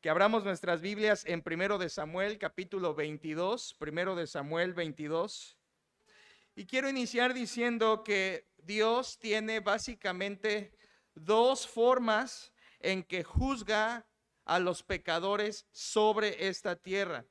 que abramos nuestras Biblias en Primero de Samuel, capítulo 22, Primero de Samuel 22. Y quiero iniciar diciendo que Dios tiene básicamente dos formas en que juzga a los pecadores sobre esta tierra.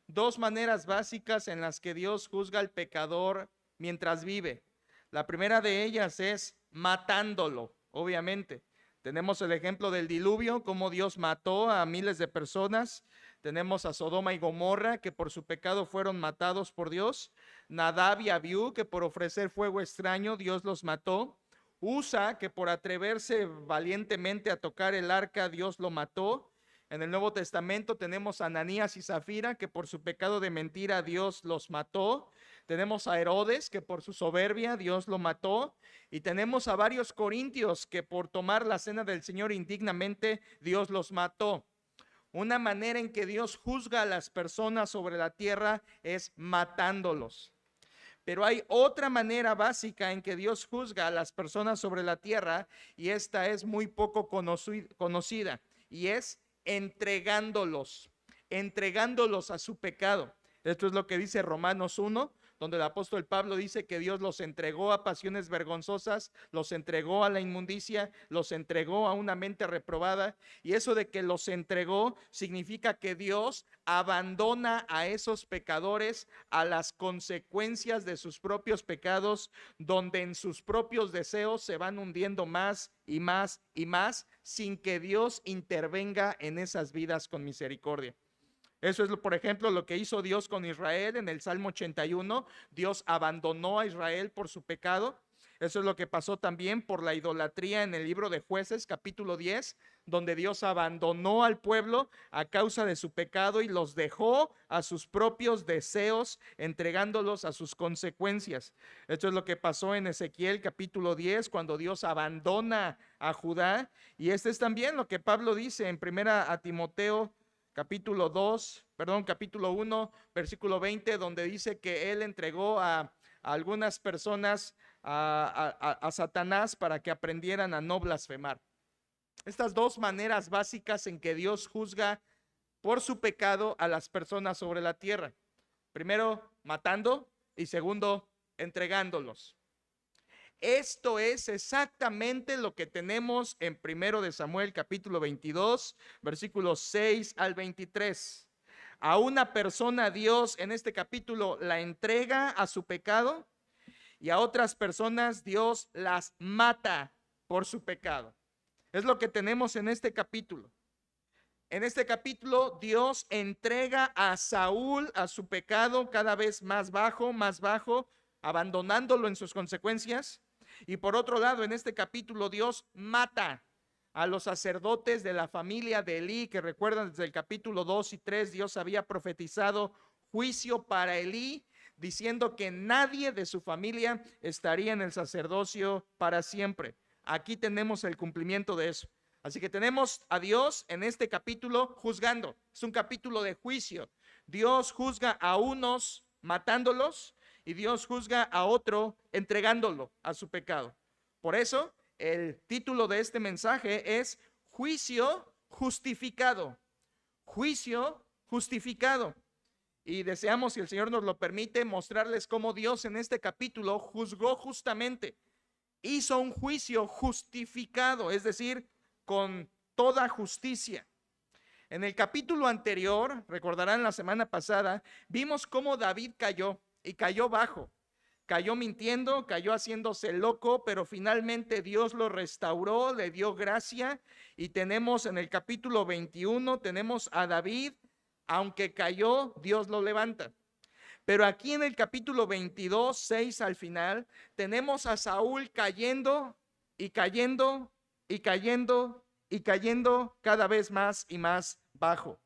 Dos maneras básicas en las que Dios juzga al pecador mientras vive. La primera de ellas es matándolo, obviamente. Tenemos el ejemplo del diluvio, cómo Dios mató a miles de personas. Tenemos a Sodoma y Gomorra, que por su pecado fueron matados por Dios. Nadab y Abiú, que por ofrecer fuego extraño, Dios los mató. Usa, que por atreverse valientemente a tocar el arca, Dios lo mató. En el Nuevo Testamento tenemos a Ananías y Zafira, que por su pecado de mentira, Dios los mató. Tenemos a Herodes, que por su soberbia, Dios lo mató. Y tenemos a varios corintios, que por tomar la cena del Señor indignamente, Dios los mató. Una manera en que Dios juzga a las personas sobre la tierra es matándolos. Pero hay otra manera básica en que Dios juzga a las personas sobre la tierra, y esta es muy poco conocida, y es entregándolos a su pecado. Esto es lo que dice Romanos 1, donde el apóstol Pablo dice que Dios los entregó a pasiones vergonzosas, los entregó a la inmundicia, los entregó a una mente reprobada. Y eso de que los entregó significa que Dios abandona a esos pecadores a las consecuencias de sus propios pecados, donde en sus propios deseos se van hundiendo más y más y más, sin que Dios intervenga en esas vidas con misericordia. Eso es, por ejemplo, lo que hizo Dios con Israel en el Salmo 81. Dios abandonó a Israel por su pecado. Eso es lo que pasó también por la idolatría en el libro de Jueces, capítulo 10, donde Dios abandonó al pueblo a causa de su pecado y los dejó a sus propios deseos, entregándolos a sus consecuencias. Esto es lo que pasó en Ezequiel, capítulo 10, cuando Dios abandona a Judá. Y este es también lo que Pablo dice en primera a Timoteo, capítulo 1, versículo 20, donde dice que él entregó a algunas personas a Satanás para que aprendieran a no blasfemar. Estas dos maneras básicas en que Dios juzga por su pecado a las personas sobre la tierra. Primero, matando, y segundo, entregándolos. Esto es exactamente lo que tenemos en Primero de Samuel, capítulo 22, versículos 6 al 23. A una persona Dios en este capítulo la entrega a su pecado, y a otras personas Dios las mata por su pecado. Es lo que tenemos en este capítulo. En este capítulo Dios entrega a Saúl a su pecado cada vez más bajo, abandonándolo en sus consecuencias. Y por otro lado, en este capítulo Dios mata a los sacerdotes de la familia de Elí, que recuerdan desde el capítulo 2 y 3, Dios había profetizado juicio para Elí, diciendo que nadie de su familia estaría en el sacerdocio para siempre. Aquí tenemos el cumplimiento de eso. Así que tenemos a Dios en este capítulo juzgando. Es un capítulo de juicio. Dios juzga a unos matándolos, y Dios juzga a otro entregándolo a su pecado. Por eso el título de este mensaje es Juicio Justificado. Juicio justificado. Y deseamos, si el Señor nos lo permite, mostrarles cómo Dios en este capítulo juzgó justamente. Hizo un juicio justificado, es decir, con toda justicia. En el capítulo anterior, recordarán la semana pasada, vimos cómo David cayó, y cayó bajo. Cayó mintiendo, cayó haciéndose loco, pero finalmente Dios lo restauró, le dio gracia. Y tenemos en el capítulo 21, tenemos a David, aunque cayó, Dios lo levanta. Pero aquí en el capítulo 22, 6 al final, tenemos a Saúl cayendo y cayendo y cayendo y cayendo cada vez más y más bajo.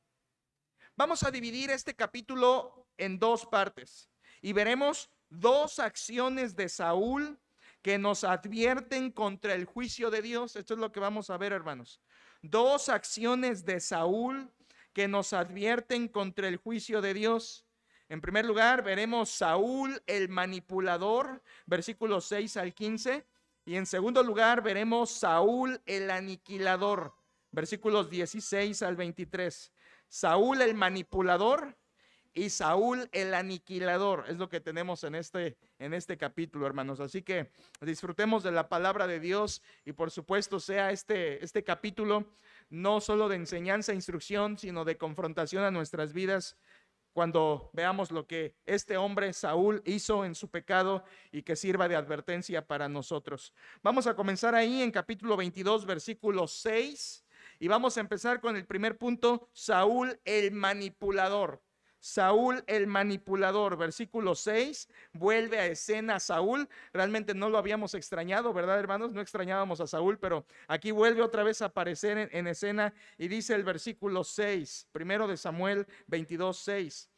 Vamos a dividir este capítulo en dos partes y veremos dos acciones de Saúl que nos advierten contra el juicio de Dios. Esto es lo que vamos a ver, hermanos. Dos acciones de Saúl que nos advierten contra el juicio de Dios. En primer lugar, veremos Saúl el manipulador, versículos 6 al 15. Y en segundo lugar, veremos Saúl el aniquilador, versículos 16 al 23. Saúl el manipulador y Saúl el aniquilador. Es lo que tenemos en este capítulo, hermanos. Así que disfrutemos de la palabra de Dios y por supuesto sea este capítulo no solo de enseñanza e instrucción, sino de confrontación a nuestras vidas cuando veamos lo que este hombre Saúl hizo en su pecado y que sirva de advertencia para nosotros. Vamos a comenzar ahí en capítulo 22, versículo 6, y vamos a empezar con el primer punto: Saúl el manipulador. Saúl el manipulador, versículo 6, vuelve a escena Saúl. Realmente no lo habíamos extrañado, ¿verdad, hermanos? No extrañábamos a Saúl, pero aquí vuelve otra vez a aparecer en escena y dice el versículo 6, primero de Samuel 22, 6.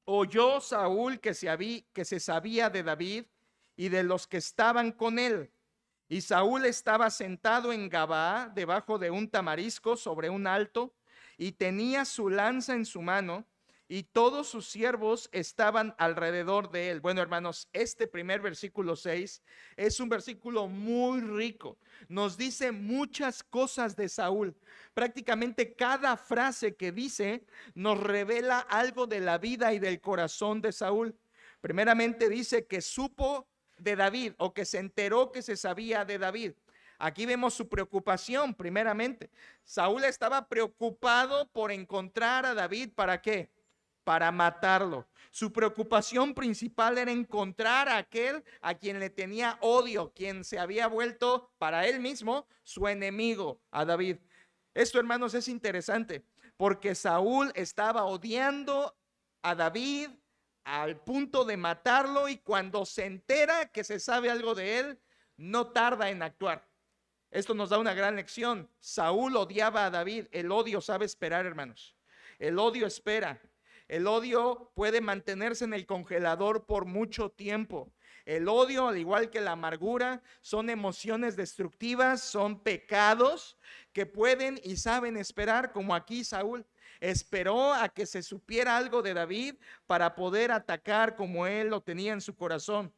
Oyó Saúl que se sabía de David y de los que estaban con él. Y Saúl estaba sentado en Gabaa, debajo de un tamarisco sobre un alto, y tenía su lanza en su mano, y todos sus siervos estaban alrededor de él. Bueno, hermanos, este primer versículo 6 es un versículo muy rico. Nos dice muchas cosas de Saúl. Prácticamente cada frase que dice nos revela algo de la vida y del corazón de Saúl. Primeramente dice que supo de David, o que se enteró que se sabía de David. Aquí vemos su preocupación. Primeramente, Saúl estaba preocupado por encontrar a David. ¿Para qué? Para matarlo. Su preocupación principal era encontrar a aquel a quien le tenía odio, quien se había vuelto para él mismo su enemigo, a David. Esto, hermanos, es interesante, porque Saúl estaba odiando a David al punto de matarlo, y cuando se entera que se sabe algo de él, no tarda en actuar. Esto nos da una gran lección. Saúl odiaba a David. El odio sabe esperar, hermanos. El odio espera. El odio puede mantenerse en el congelador por mucho tiempo. El odio, al igual que la amargura, son emociones destructivas, son pecados que pueden y saben esperar, como aquí Saúl esperó a que se supiera algo de David para poder atacar como él lo tenía en su corazón.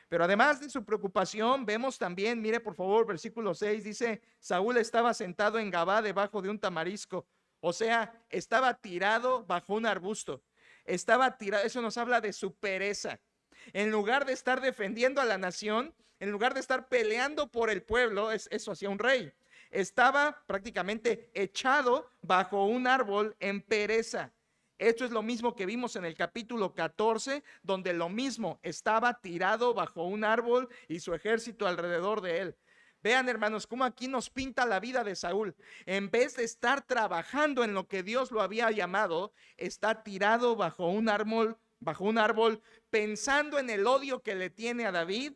Pero además de su preocupación, vemos también, mire por favor, versículo 6, dice: Saúl estaba sentado en Gabá debajo de un tamarisco. O sea, estaba tirado bajo un arbusto. Estaba tirado. Eso nos habla de su pereza. En lugar de estar defendiendo a la nación, en lugar de estar peleando por el pueblo, eso hacía un rey. Estaba prácticamente echado bajo un árbol en pereza. Esto es lo mismo que vimos en el capítulo 14, donde lo mismo, estaba tirado bajo un árbol y su ejército alrededor de él. Vean, hermanos, cómo aquí nos pinta la vida de Saúl. En vez de estar trabajando en lo que Dios lo había llamado, está tirado bajo un árbol, pensando en el odio que le tiene a David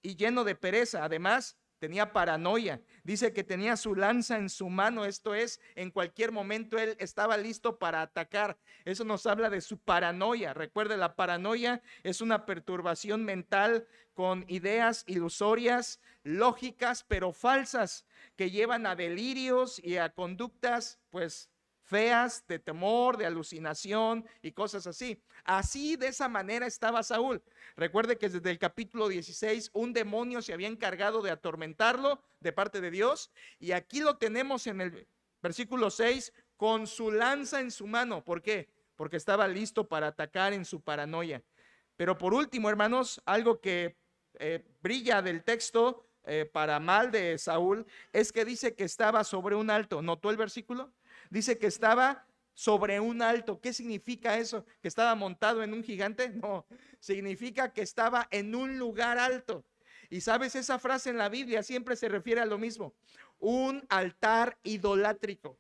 y lleno de pereza. Además, tenía paranoia. Dice que tenía su lanza en su mano. Esto es, en cualquier momento él estaba listo para atacar. Eso nos habla de su paranoia. Recuerde, la paranoia es una perturbación mental con ideas ilusorias, lógicas, pero falsas, que llevan a delirios y a conductas, pues, feas, de temor, de alucinación y cosas así. Así, de esa manera estaba Saúl. Recuerde que desde el capítulo 16 un demonio se había encargado de atormentarlo de parte de Dios, y aquí lo tenemos en el versículo 6 con su lanza en su mano. ¿Por qué? Porque estaba listo para atacar en su paranoia. Pero por último, hermanos, algo que brilla del texto para mal de Saúl es que dice que estaba sobre un alto. ¿Notó el versículo? Dice que estaba sobre un alto. ¿Qué significa eso? ¿Que estaba montado en un gigante? No, significa que estaba en un lugar alto. Y sabes, esa frase en la Biblia siempre se refiere a lo mismo: un altar idolátrico.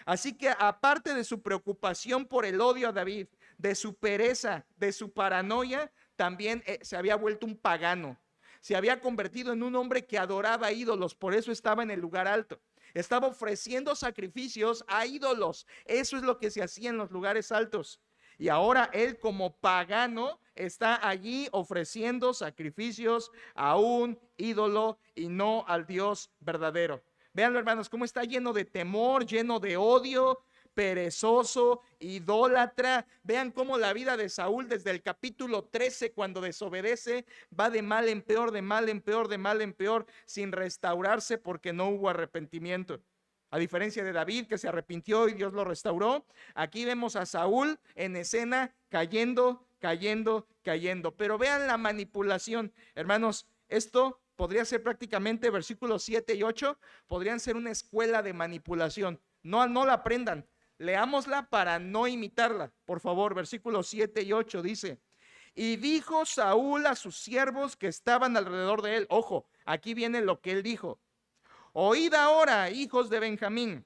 Así que aparte de su preocupación por el odio a David, de su pereza, de su paranoia, también se había vuelto un pagano. Se había convertido en un hombre que adoraba ídolos. Por eso estaba en el lugar alto. Estaba ofreciendo sacrificios a ídolos. Eso es lo que se hacía en los lugares altos. Y ahora él, como pagano, está allí ofreciendo sacrificios a un ídolo y no al Dios verdadero. Vean, hermanos, cómo está lleno de temor, lleno de odio, perezoso, idólatra. Vean cómo la vida de Saúl desde el capítulo 13, cuando desobedece, va de mal en peor, de mal en peor, de mal en peor, sin restaurarse porque no hubo arrepentimiento. A diferencia de David, que se arrepintió y Dios lo restauró, aquí vemos a Saúl en escena cayendo. Pero vean la manipulación, hermanos. Esto podría ser prácticamente versículos 7 y 8, podrían ser una escuela de manipulación. No la aprendan, leámosla para no imitarla. Por favor, versículos 7 y 8 dice: y dijo Saúl a sus siervos que estaban alrededor de él. Ojo, aquí viene lo que él dijo: oíd ahora, hijos de Benjamín,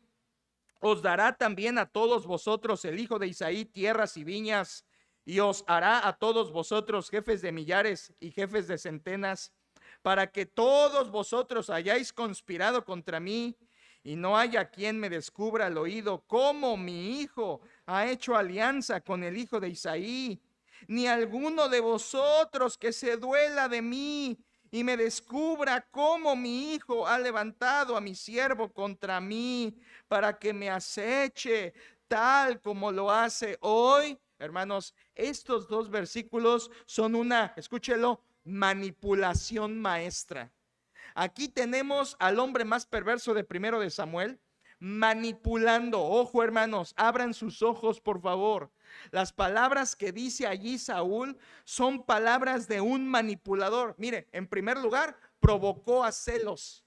os dará también a todos vosotros el hijo de Isaí tierras y viñas, y os hará a todos vosotros jefes de millares y jefes de centenas, para que todos vosotros hayáis conspirado contra mí, y no haya quien me descubra al oído cómo mi hijo ha hecho alianza con el hijo de Isaí, ni alguno de vosotros que se duela de mí y me descubra cómo mi hijo ha levantado a mi siervo contra mí para que me aceche tal como lo hace hoy. Hermanos, estos dos versículos son una, escúchelo, manipulación maestra. Aquí tenemos al hombre más perverso de primero de Samuel manipulando. Ojo, hermanos, abran sus ojos, por favor. Las palabras que dice allí Saúl son palabras de un manipulador. Mire, en primer lugar, provocó a celos.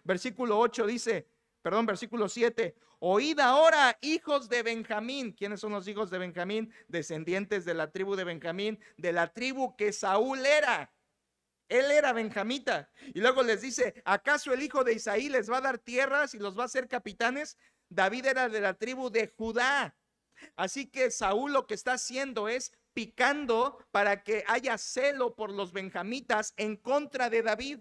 Versículo 8 dice, versículo 7: oíd ahora, hijos de Benjamín. ¿Quiénes son los hijos de Benjamín? Descendientes de la tribu de Benjamín, de la tribu que Saúl era. Él era benjamita. Y luego les dice: ¿acaso el hijo de Isaí les va a dar tierras y los va a hacer capitanes? David era de la tribu de Judá. Así que Saúl lo que está haciendo es picando para que haya celo por los benjamitas en contra de David.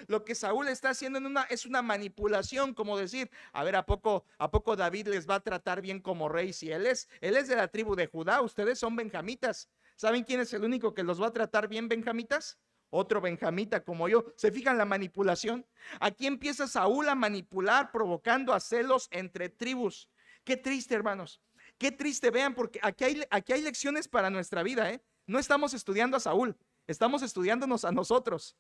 Lo que Saúl está haciendo es una manipulación, como decir: a ver, ¿a poco David les va a tratar bien como rey? Si él es de la tribu de Judá, ustedes son benjamitas. ¿Saben quién es el único que los va a tratar bien, benjamitas? Otro benjamita como yo. ¿Se fijan la manipulación? Aquí empieza Saúl a manipular, provocando a celos entre tribus. Qué triste, hermanos. Qué triste, vean, porque aquí hay lecciones para nuestra vida, ¿eh? No estamos estudiando a Saúl, estamos estudiándonos a nosotros.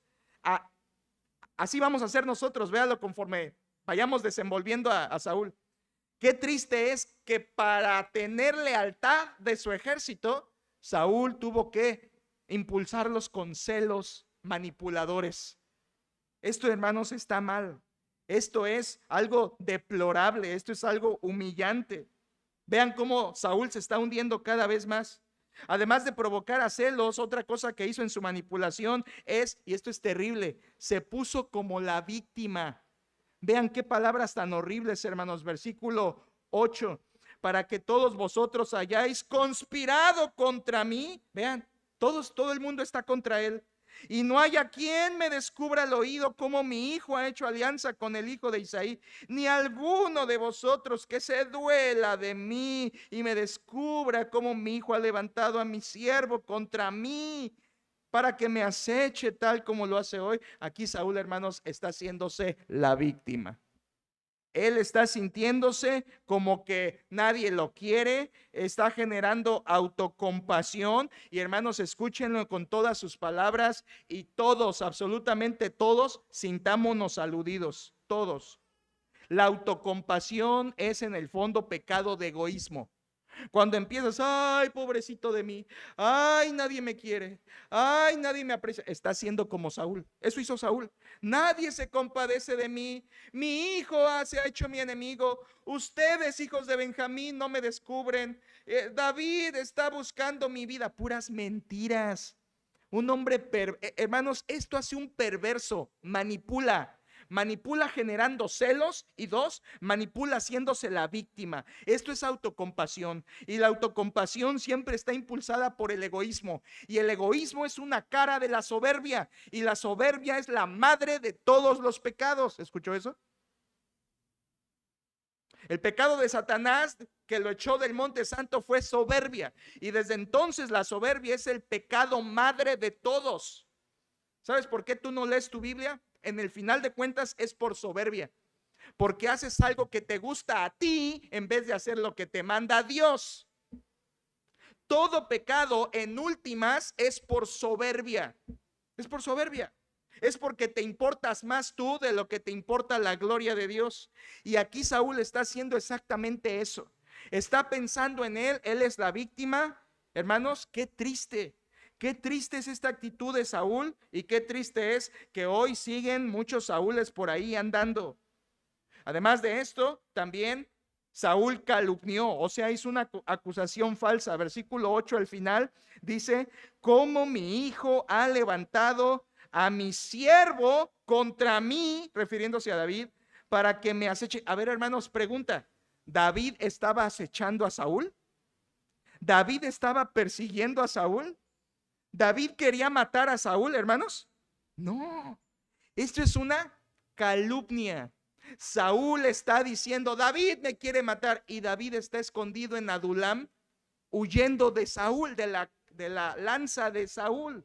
Así vamos a ser nosotros, véalo conforme vayamos desenvolviendo a Saúl. Qué triste es que para tener lealtad de su ejército, Saúl tuvo que impulsarlos con celos manipuladores. Esto, hermanos, está mal. Esto es algo deplorable, esto es algo humillante. Vean cómo Saúl se está hundiendo cada vez más. Además de provocar a celos, otra cosa que hizo en su manipulación es, y esto es terrible, se puso como la víctima. Vean qué palabras tan horribles, hermanos. Versículo 8: para que todos vosotros hayáis conspirado contra mí. Vean, todo el mundo está contra él. Y no haya quien me descubra al oído cómo mi hijo ha hecho alianza con el hijo de Isaí, ni alguno de vosotros que se duela de mí y me descubra cómo mi hijo ha levantado a mi siervo contra mí para que me aceche tal como lo hace hoy. Aquí Saúl, hermanos, está haciéndose la víctima. Él está sintiéndose como que nadie lo quiere, está generando autocompasión. Y hermanos, escúchenlo con todas sus palabras, y todos, absolutamente todos, sintámonos aludidos, todos. La autocompasión es en el fondo pecado de egoísmo. Cuando empiezas: ay, pobrecito de mí, ay, nadie me quiere, ay, nadie me aprecia, está siendo como Saúl. Eso hizo Saúl. Nadie se compadece de mí, mi hijo se ha hecho mi enemigo, ustedes, hijos de Benjamín, no me descubren, David está buscando mi vida. Puras mentiras. Un hombre, hermanos, esto hace un perverso. Manipula generando celos, y dos, manipula haciéndose la víctima. Esto es autocompasión, y la autocompasión siempre está impulsada por el egoísmo, y el egoísmo es una cara de la soberbia, y la soberbia es la madre de todos los pecados. ¿Escuchó eso? El pecado de Satanás, que lo echó del monte santo, fue soberbia, y desde entonces la soberbia es el pecado madre de todos. ¿Sabes por qué tú no lees tu Biblia? En el final de cuentas es por soberbia, porque haces algo que te gusta a ti en vez de hacer lo que te manda Dios. Todo pecado en últimas es por soberbia. Es por soberbia. es porque te importas más tú de lo que te importa la gloria de Dios. Y aquí Saúl está haciendo exactamente eso. Está pensando en él es la víctima. Hermanos, qué triste. Qué triste es esta actitud de Saúl y qué triste es que hoy siguen muchos Saúles por ahí andando. Además de esto, también Saúl calumnió, o sea, hizo una acusación falsa. Versículo 8 al final dice: ¿cómo mi hijo ha levantado a mi siervo contra mí, refiriéndose a David, para que me aceche? A ver, hermanos, pregunta: ¿David estaba acechando a Saúl? ¿David estaba persiguiendo a Saúl? ¿David quería matar a Saúl, hermanos? No, esto es una calumnia. Saúl está diciendo: David me quiere matar, y David está escondido en Adulam, huyendo de Saúl, de la lanza de Saúl.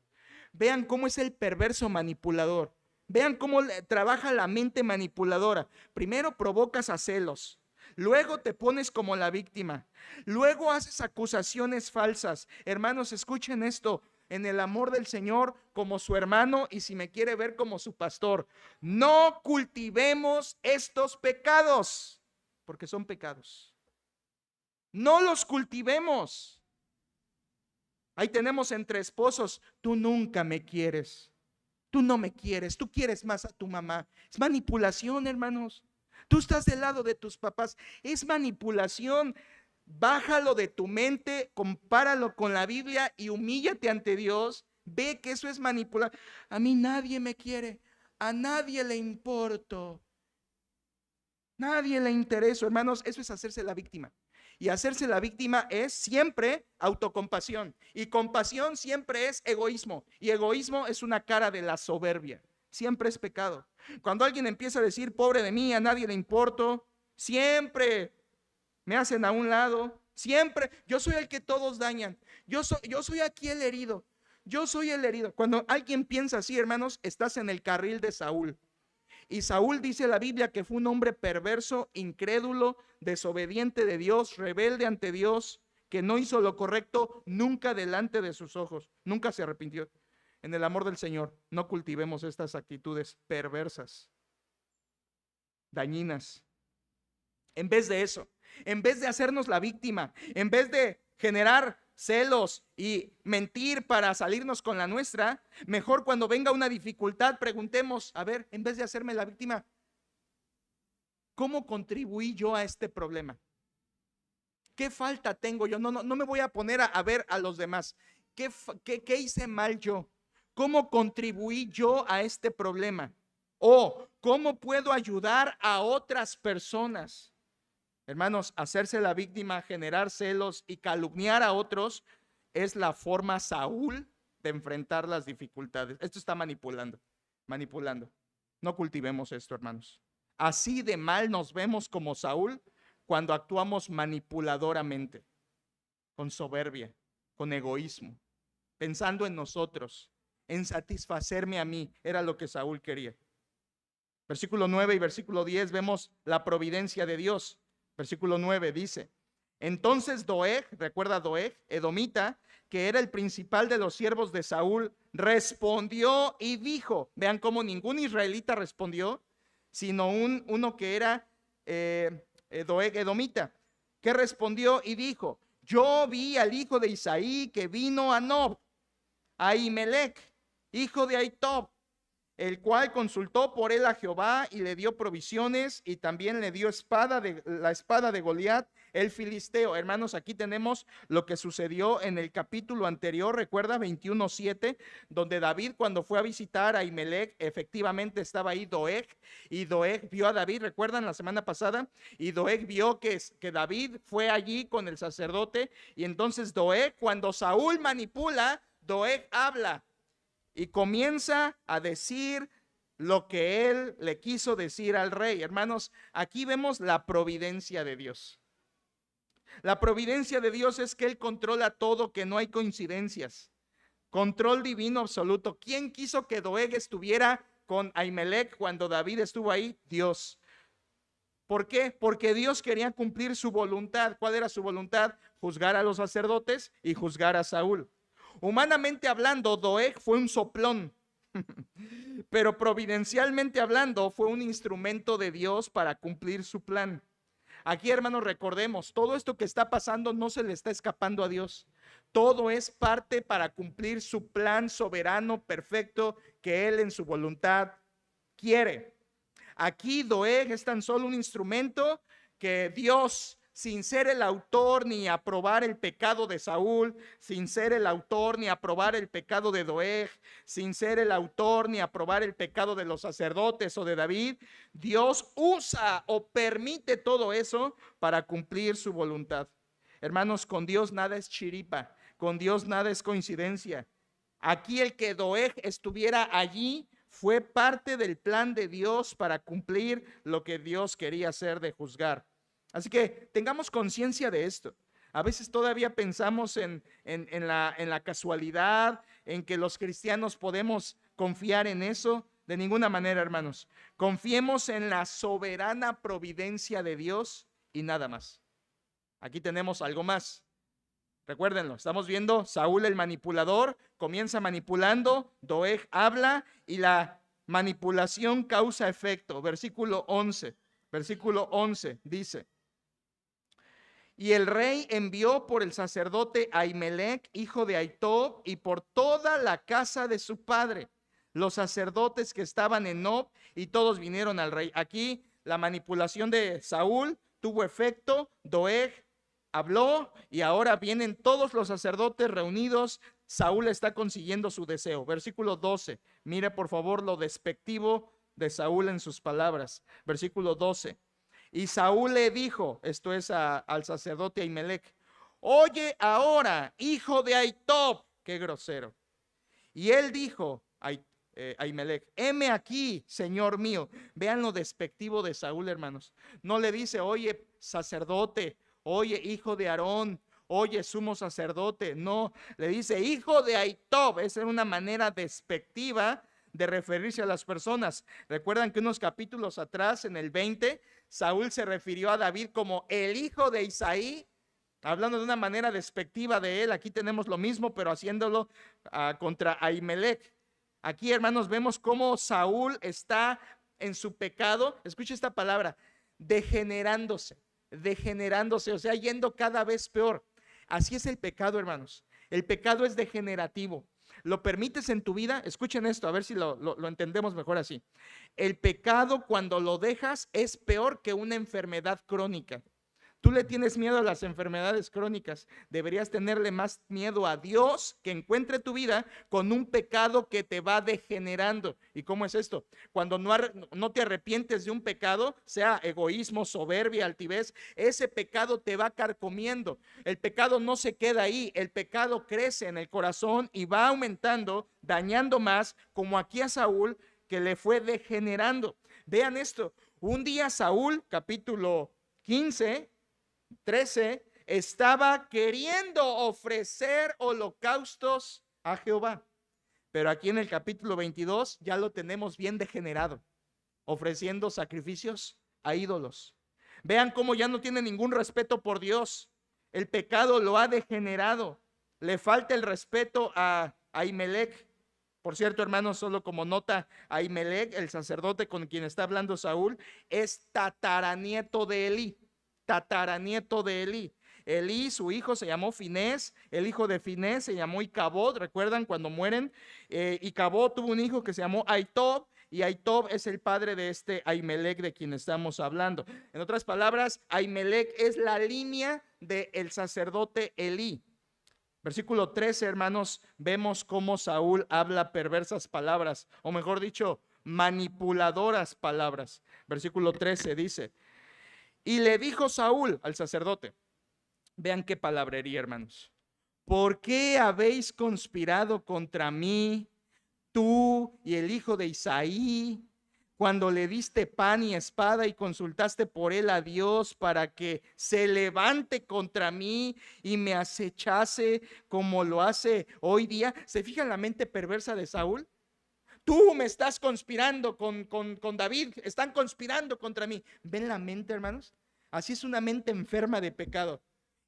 Vean cómo es el perverso manipulador. Vean cómo trabaja la mente manipuladora. Primero provocas a celos, luego te pones como la víctima, luego haces acusaciones falsas. Hermanos, escuchen esto: en el amor del Señor, como su hermano, y si me quiere ver, como su pastor, no cultivemos estos pecados, porque son pecados. No los cultivemos. Ahí tenemos entre esposos: tú nunca me quieres, tú no me quieres, tú quieres más a tu mamá. Es manipulación, hermanos. Tú estás del lado de tus papás, es manipulación. Bájalo de tu mente, compáralo con la Biblia y humíllate ante Dios. Ve que eso es manipular. A mí nadie me quiere, a nadie le importo, nadie le intereso. Hermanos, eso es hacerse la víctima. Y hacerse la víctima es siempre autocompasión. Y compasión siempre es egoísmo. Y egoísmo es una cara de la soberbia. Siempre es pecado. Cuando alguien empieza a decir: pobre de mí, a nadie le importo, siempre me hacen a un lado. Siempre, yo soy el que todos dañan. Yo soy aquí el herido. Yo soy el herido. Cuando alguien piensa así, hermanos, estás en el carril de Saúl. Y Saúl, dice la Biblia, que fue un hombre perverso, incrédulo, desobediente de Dios, rebelde ante Dios, que no hizo lo correcto nunca delante de sus ojos. Nunca se arrepintió. En el amor del Señor, no cultivemos estas actitudes perversas, dañinas. En vez de eso, en vez de hacernos la víctima, en vez de generar celos y mentir para salirnos con la nuestra, mejor cuando venga una dificultad preguntemos: a ver, en vez de hacerme la víctima, ¿cómo contribuí yo a este problema? ¿Qué falta tengo yo? No me voy a poner a ver a los demás. ¿Qué hice mal yo? ¿Cómo contribuí yo a este problema? ¿O cómo puedo ayudar a otras personas? Hermanos, hacerse la víctima, generar celos y calumniar a otros es la forma Saúl de enfrentar las dificultades. Esto está manipulando. No cultivemos esto, hermanos. Así de mal nos vemos como Saúl cuando actuamos manipuladoramente, con soberbia, con egoísmo, pensando en nosotros, en satisfacerme a mí. Era lo que Saúl quería. Versículo 9 y versículo 10 vemos la providencia de Dios. Versículo 9 dice: entonces Doeg, recuerda Doeg, edomita, que era el principal de los siervos de Saúl, respondió y dijo. Vean cómo ningún israelita respondió, sino uno que era Doeg edomita, que respondió y dijo: yo vi al hijo de Isaí que vino a Nob, a Ahimelech, hijo de Ahitob, el cual consultó por él a Jehová y le dio provisiones, y también le dio la espada de Goliat, el filisteo. Hermanos, aquí tenemos lo que sucedió en el capítulo anterior, recuerda, 21:7, donde David, cuando fue a visitar a Ahimelech, efectivamente estaba ahí Doeg, y Doeg vio a David, recuerdan la semana pasada, y Doeg vio que David fue allí con el sacerdote, y entonces Doeg, cuando Saúl manipula, Doeg habla y comienza a decir lo que él le quiso decir al rey. Hermanos, aquí vemos la providencia de Dios. La providencia de Dios es que Él controla todo, que no hay coincidencias. Control divino absoluto. ¿Quién quiso que Doeg estuviera con Ahimelech cuando David estuvo ahí? Dios. ¿Por qué? Porque Dios quería cumplir su voluntad. ¿Cuál era su voluntad? Juzgar a los sacerdotes y juzgar a Saúl. Humanamente hablando, Doeg fue un soplón. Pero providencialmente hablando, fue un instrumento de Dios para cumplir su plan. Aquí, hermanos, recordemos, todo esto que está pasando no se le está escapando a Dios. Todo es parte para cumplir su plan soberano, perfecto, que Él en su voluntad quiere. Aquí Doeg es tan solo un instrumento que Dios, sin ser el autor ni aprobar el pecado de Saúl, sin ser el autor ni aprobar el pecado de Doeg, sin ser el autor ni aprobar el pecado de los sacerdotes o de David, Dios usa o permite todo eso para cumplir su voluntad. Hermanos, con Dios nada es chiripa, con Dios nada es coincidencia. Aquí el que Doeg estuviera allí fue parte del plan de Dios para cumplir lo que Dios quería hacer de juzgar. Así que tengamos conciencia de esto. A veces todavía pensamos en la casualidad, en que los cristianos podemos confiar en eso. De ninguna manera, hermanos. Confiemos en la soberana providencia de Dios y nada más. Aquí tenemos algo más. Recuérdenlo, estamos viendo Saúl el manipulador, comienza manipulando, Doeg habla y la manipulación causa efecto. Versículo 11 dice: y el rey envió por el sacerdote Ahimelech, hijo de Ahitob, y por toda la casa de su padre, los sacerdotes que estaban en Nob, y todos vinieron al rey. Aquí la manipulación de Saúl tuvo efecto, Doeg habló y ahora vienen todos los sacerdotes reunidos. Saúl está consiguiendo su deseo. Versículo 12. Mire por favor lo despectivo de Saúl en sus palabras. Versículo 12. Y Saúl le dijo, esto es al sacerdote Ahimelech: oye ahora, hijo de Ahitob. Qué grosero. Y él dijo, Ahimelech: heme aquí, señor mío. Vean lo despectivo de Saúl, hermanos. No le dice, oye, sacerdote, oye, hijo de Aarón, oye, sumo sacerdote. No, le dice, hijo de Ahitob. Esa es una manera despectiva de referirse a las personas. Recuerdan que unos capítulos atrás, en el 20, Saúl se refirió a David como el hijo de Isaí, hablando de una manera despectiva de él. Aquí tenemos lo mismo, pero haciéndolo contra Ahimelech. Aquí, hermanos, vemos cómo Saúl está en su pecado. Escucha esta palabra: degenerándose, o sea, yendo cada vez peor. Así es el pecado, hermanos. El pecado es degenerativo. ¿Lo permites en tu vida? Escuchen esto, a ver si lo entendemos mejor así. El pecado, cuando lo dejas, es peor que una enfermedad crónica. Tú le tienes miedo a las enfermedades crónicas. Deberías tenerle más miedo a Dios, que encuentre tu vida con un pecado que te va degenerando. ¿Y cómo es esto? Cuando no te arrepientes de un pecado, sea egoísmo, soberbia, altivez, ese pecado te va carcomiendo. El pecado no se queda ahí. El pecado crece en el corazón y va aumentando, dañando más, como aquí a Saúl, que le fue degenerando. Vean esto. Un día Saúl, capítulo 15, 13, estaba queriendo ofrecer holocaustos a Jehová. Pero aquí en el capítulo 22 ya lo tenemos bien degenerado, ofreciendo sacrificios a ídolos. Vean cómo ya no tiene ningún respeto por Dios. El pecado lo ha degenerado. Le falta el respeto a Ahimelech. Por cierto, hermanos, solo como nota, Ahimelech, el sacerdote con quien está hablando Saúl, es tataranieto de Elí. Tataranieto de Elí. Elí, su hijo, se llamó Finés. El hijo de Finés se llamó Icabod. ¿Recuerdan cuando mueren? Icabod tuvo un hijo que se llamó Ahitob, y Ahitob es el padre de este Ahimelech de quien estamos hablando. En otras palabras, Ahimelech es la línea del sacerdote Elí. Versículo 13, hermanos, vemos cómo Saúl habla perversas palabras, o mejor dicho, manipuladoras palabras. Versículo 13 dice: y le dijo Saúl al sacerdote, vean qué palabrería, hermanos: ¿por qué habéis conspirado contra mí, tú y el hijo de Isaí, cuando le diste pan y espada y consultaste por él a Dios para que se levante contra mí y me acechase como lo hace hoy día? ¿Se fijan la mente perversa de Saúl? Tú me estás conspirando con David, están conspirando contra mí. ¿Ven la mente, hermanos? Así es una mente enferma de pecado.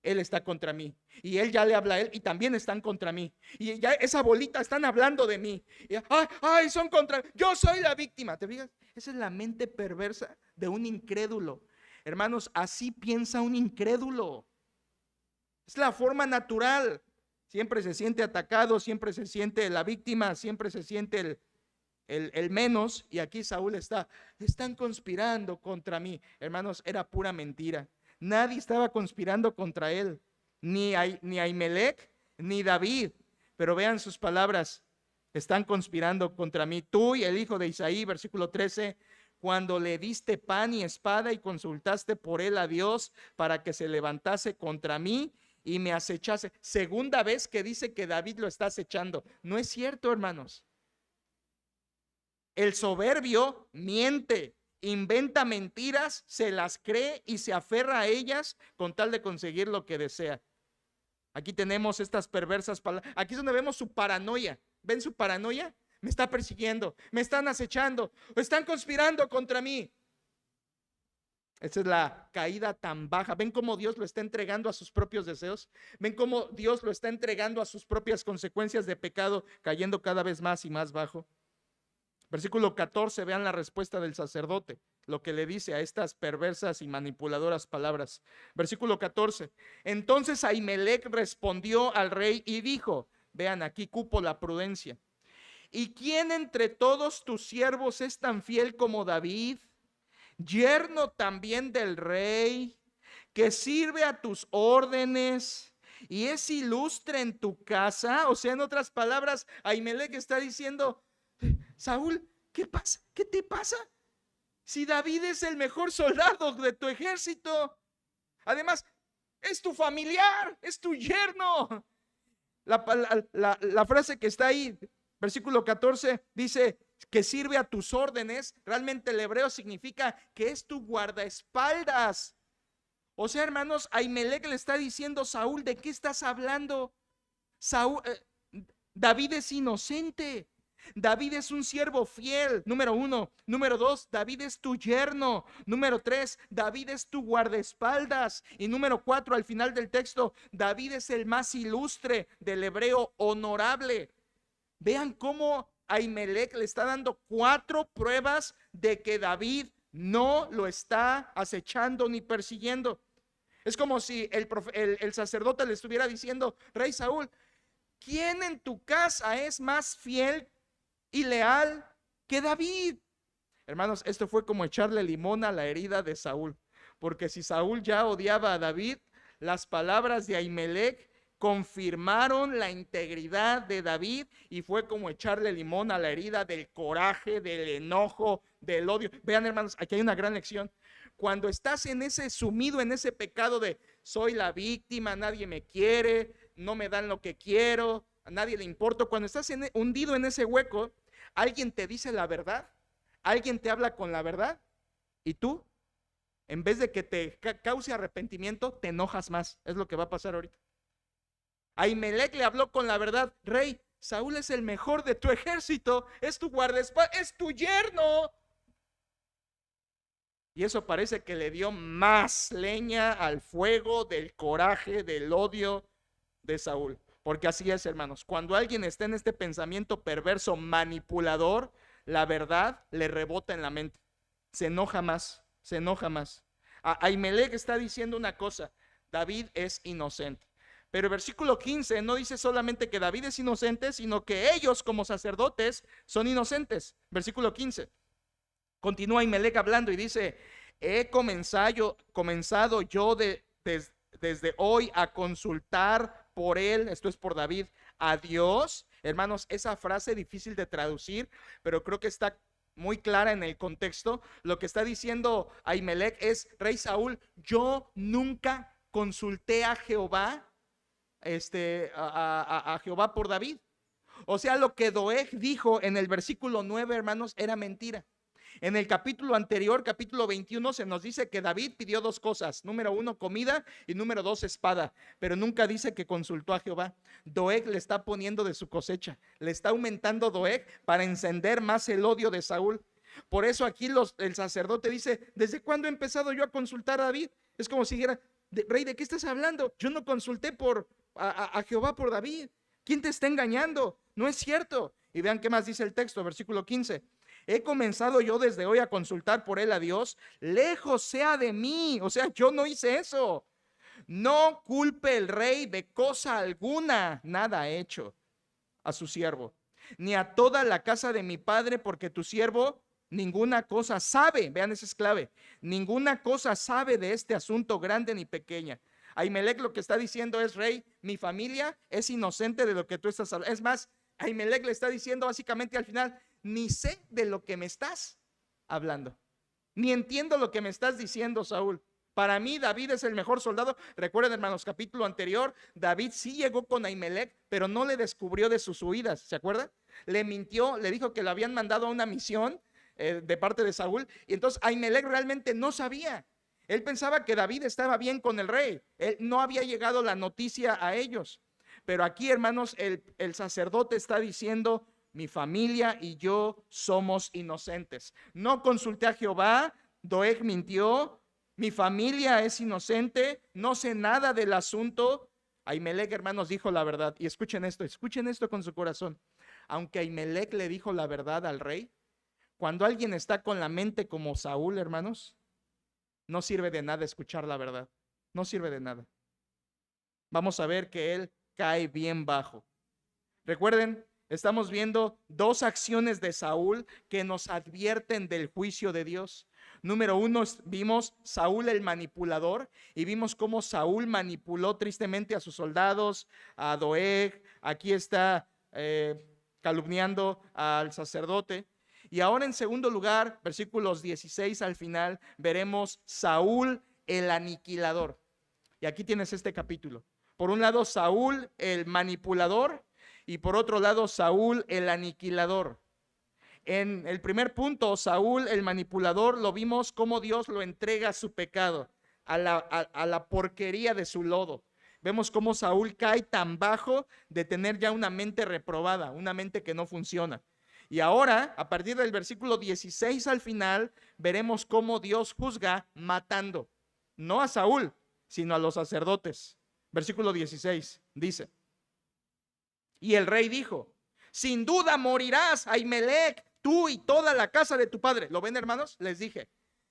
él está contra mí. Y él ya le habla a él y también están contra mí. Y ya esa bolita están hablando de mí. Y, ay, son contra mí. Yo soy la víctima. ¿Te fijas? Esa es la mente perversa de un incrédulo. Hermanos, así piensa un incrédulo. Es la forma natural. Siempre se siente atacado, siempre se siente la víctima, siempre se siente el menos. Y aquí Saúl están conspirando contra mí. Hermanos, era pura mentira. Nadie estaba conspirando contra él, ni Ahimelech, ni David. Pero vean sus palabras: están conspirando contra mí. Tú y el hijo de Isaí, versículo 13, cuando le diste pan y espada y consultaste por él a Dios para que se levantase contra mí y me acechase. Segunda vez que dice que David lo está acechando. No es cierto, hermanos. El soberbio miente, inventa mentiras, se las cree y se aferra a ellas con tal de conseguir lo que desea. Aquí tenemos estas perversas palabras. Aquí es donde vemos su paranoia. ¿Ven su paranoia? Me está persiguiendo, me están acechando, están conspirando contra mí. Esa es la caída tan baja. ¿Ven cómo Dios lo está entregando a sus propios deseos? ¿Ven cómo Dios lo está entregando a sus propias consecuencias de pecado, cayendo cada vez más y más bajo? Versículo 14, vean la respuesta del sacerdote, lo que le dice a estas perversas y manipuladoras palabras. Versículo 14, entonces Ahimelech respondió al rey y dijo, vean, aquí cupo la prudencia, ¿y quién entre todos tus siervos es tan fiel como David, yerno también del rey, que sirve a tus órdenes y es ilustre en tu casa? O sea, en otras palabras, Ahimelech está diciendo, Saúl, ¿qué pasa? ¿Qué te pasa? Si David es el mejor soldado de tu ejército, además es tu familiar, es tu yerno. La frase que está ahí, versículo 14, dice que sirve a tus órdenes. Realmente el hebreo significa que es tu guardaespaldas. O sea, hermanos, Ahimelech le está diciendo, Saúl, ¿de qué estás hablando? David es inocente. David es un siervo fiel, número 1. Número 2, David es tu yerno. Número 3, David es tu guardaespaldas. Y número 4, al final del texto, David es el más ilustre del hebreo honorable. Vean cómo Ahimelech le está dando 4 pruebas de que David no lo está acechando ni persiguiendo. Es como si el sacerdote le estuviera diciendo, rey Saúl, ¿quién en tu casa es más fiel y leal que David? Hermanos, esto fue como echarle limón a la herida de Saúl, porque si Saúl ya odiaba a David, las palabras de Ahimelech confirmaron la integridad de David y fue como echarle limón a la herida del coraje, del enojo, del odio. Vean, hermanos, aquí hay una gran lección. Cuando estás sumido en ese pecado de soy la víctima, nadie me quiere, no me dan lo que quiero, a nadie le importo, cuando estás hundido en ese hueco, alguien te dice la verdad, alguien te habla con la verdad y tú, en vez de que te cause arrepentimiento, te enojas más. Es lo que va a pasar ahorita. Ahimelech le habló con la verdad, rey, Saúl es el mejor de tu ejército, es tu guardaespaldas, es tu yerno. Y eso parece que le dio más leña al fuego del coraje, del odio de Saúl. Porque así es, hermanos, cuando alguien está en este pensamiento perverso, manipulador, la verdad le rebota en la mente. Se enoja más, se enoja más. Ahimelech está diciendo una cosa, David es inocente. Pero el versículo 15 no dice solamente que David es inocente, sino que ellos como sacerdotes son inocentes. Versículo 15. Continúa Ahimelech hablando y dice, he comenzado yo desde hoy a consultar por él, esto es por David, a Dios. Hermanos, esa frase difícil de traducir, pero creo que está muy clara en el contexto. Lo que está diciendo Ahimelech es, rey Saúl, yo nunca consulté a Jehová, a Jehová por David. O sea, lo que Doeg dijo en el versículo 9, hermanos, era mentira. En el capítulo anterior, capítulo 21, se nos dice que David pidió 2 cosas. Número 1, comida, y número 2, espada. Pero nunca dice que consultó a Jehová. Doeg le está poniendo de su cosecha. Le está aumentando Doeg para encender más el odio de Saúl. Por eso aquí el sacerdote dice, ¿desde cuándo he empezado yo a consultar a David? Es como si dijera, Rey, ¿de qué estás hablando? Yo no consulté a Jehová por David. ¿Quién te está engañando? No es cierto. Y vean qué más dice el texto, versículo 15. He comenzado yo desde hoy a consultar por él a Dios. Lejos sea de mí. O sea, yo no hice eso. No culpe el rey de cosa alguna. Nada ha hecho a su siervo, ni a toda la casa de mi padre, porque tu siervo ninguna cosa sabe. Vean, esa es clave. Ninguna cosa sabe de este asunto, grande ni pequeña. Ahimelech lo que está diciendo es: rey, mi familia es inocente de lo que tú estás hablando. Es más, Ahimelech le está diciendo básicamente al final: ni sé de lo que me estás hablando, ni entiendo lo que me estás diciendo, Saúl. Para mí David es el mejor soldado. Recuerden, hermanos, capítulo anterior, David sí llegó con Ahimelech, pero no le descubrió de sus huidas, ¿se acuerdan? Le mintió, le dijo que lo habían mandado a una misión de parte de Saúl, y entonces Ahimelech realmente no sabía. Él pensaba que David estaba bien con el rey. No había llegado la noticia a ellos. Pero aquí, hermanos, el sacerdote está diciendo: mi familia y yo somos inocentes. No consulté a Jehová, Doeg mintió, mi familia es inocente, no sé nada del asunto. Ahimelech, hermanos, dijo la verdad. Y escuchen esto con su corazón. Aunque Ahimelech le dijo la verdad al rey, cuando alguien está con la mente como Saúl, hermanos, no sirve de nada escuchar la verdad. No sirve de nada. Vamos a ver que él cae bien bajo. Recuerden, estamos viendo dos acciones de Saúl que nos advierten del juicio de Dios. Número uno, vimos Saúl el manipulador, y vimos cómo Saúl manipuló tristemente a sus soldados, a Doeg. Aquí está calumniando al sacerdote. Y ahora, en segundo lugar, versículos 16 al final, veremos Saúl el aniquilador. Y aquí tienes este capítulo. Por un lado, Saúl el manipulador, y por otro lado, Saúl el aniquilador. En el primer punto, Saúl el manipulador, lo vimos cómo Dios lo entrega a su pecado, a la porquería de su lodo. Vemos cómo Saúl cae tan bajo de tener ya una mente reprobada, una mente que no funciona. Y ahora, a partir del versículo 16 al final, veremos cómo Dios juzga matando, no a Saúl, sino a los sacerdotes. Versículo 16 dice: y el rey dijo: sin duda morirás, Ahimelech, tú y toda la casa de tu padre. ¿Lo ven, hermanos? Les dije,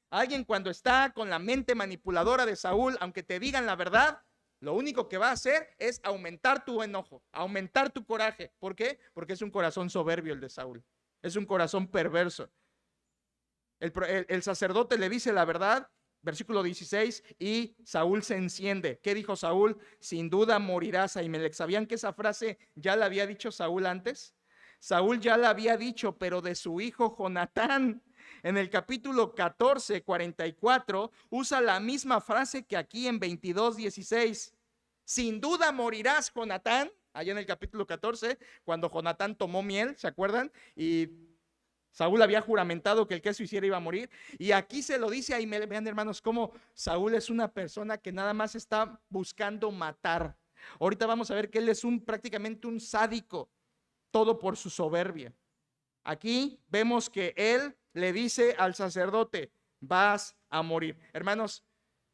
alguien cuando está con la mente manipuladora de Saúl, aunque te digan la verdad, lo único que va a hacer es aumentar tu enojo, aumentar tu coraje. ¿Por qué? Porque es un corazón soberbio el de Saúl. Es un corazón perverso. El sacerdote le dice la verdad, versículo 16, y Saúl se enciende. ¿Qué dijo Saúl? Sin duda morirás, Ahimelech. ¿Sabían que esa frase ya la había dicho Saúl antes? Saúl ya la había dicho, pero de su hijo Jonatán. En el capítulo 14, 44, usa la misma frase que aquí en 22, 16. Sin duda morirás, Jonatán. Allá en el capítulo 14, cuando Jonatán tomó miel, ¿se acuerdan? Y Saúl había juramentado que el que eso hiciera iba a morir. Y aquí se lo dice a Ahimelech. Vean, hermanos, cómo Saúl es una persona que nada más está buscando matar. Ahorita vamos a ver que él es prácticamente un sádico, todo por su soberbia. Aquí vemos que él le dice al sacerdote: vas a morir. Hermanos,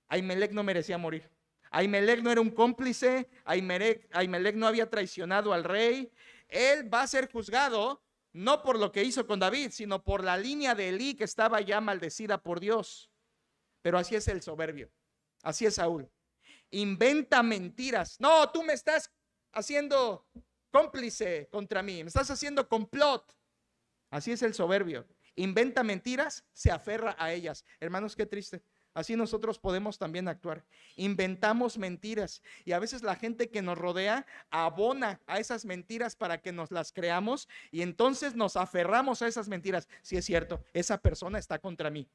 Ahimelech no merecía morir. Ahimelech no era un cómplice. Ahimelech no había traicionado al rey. Él va a ser juzgado no por lo que hizo con David, sino por la línea de Elí, que estaba ya maldecida por Dios. Pero así es el soberbio, así es Saúl. Inventa mentiras. No, tú me estás haciendo cómplice contra mí, me estás haciendo complot. Así es el soberbio. Inventa mentiras, se aferra a ellas. Hermanos, qué triste. Así nosotros podemos también actuar. Inventamos mentiras, y a veces la gente que nos rodea abona a esas mentiras para que nos las creamos, y entonces nos aferramos a esas mentiras. Si es cierto, esa persona está contra mí.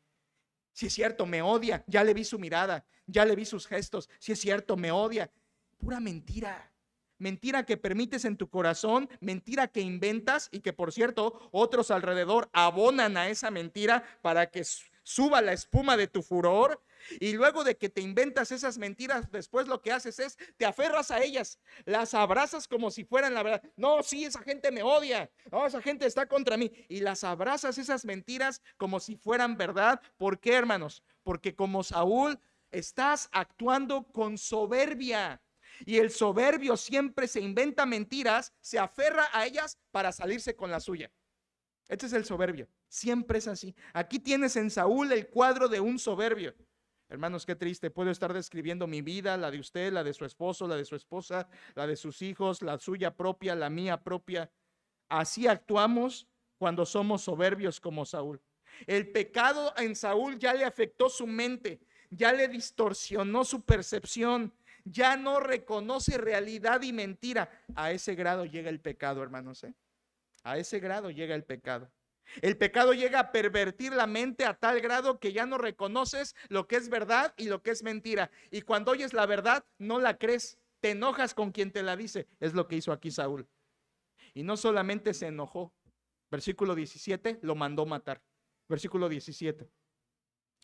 Si es cierto, me odia. Ya le vi su mirada, ya le vi sus gestos. Si es cierto, me odia. Pura mentira. Mentira que permites en tu corazón, mentira que inventas, y que, por cierto, otros alrededor abonan a esa mentira para que suba la espuma de tu furor. Y luego de que te inventas esas mentiras, después lo que haces es te aferras a ellas, las abrazas como si fueran la verdad. No, sí, esa gente me odia, no, esa gente está contra mí, y las abrazas esas mentiras como si fueran verdad. ¿Por qué, hermanos? Porque como Saúl Estás actuando con soberbia. Y el soberbio siempre se inventa mentiras, se aferra a ellas para salirse con la suya. Este es el soberbio. Siempre es así. Aquí tienes en Saúl el cuadro de un soberbio. Hermanos, qué triste. Puedo estar describiendo mi vida, la de usted, la de su esposo, la de su esposa, la de sus hijos, la suya propia, la mía propia. Así actuamos cuando somos soberbios como Saúl. El pecado en Saúl ya le afectó su mente, ya le distorsionó su percepción, ya no reconoce realidad y mentira. A ese grado llega el pecado, hermanos, ¿eh? A ese grado llega el pecado. El pecado llega a pervertir la mente a tal grado que ya no reconoces lo que es verdad y lo que es mentira. Y cuando oyes la verdad, no la crees, te enojas con quien te la dice. Es lo que hizo aquí Saúl. Y no solamente se enojó, versículo 17, lo mandó matar. Versículo 17.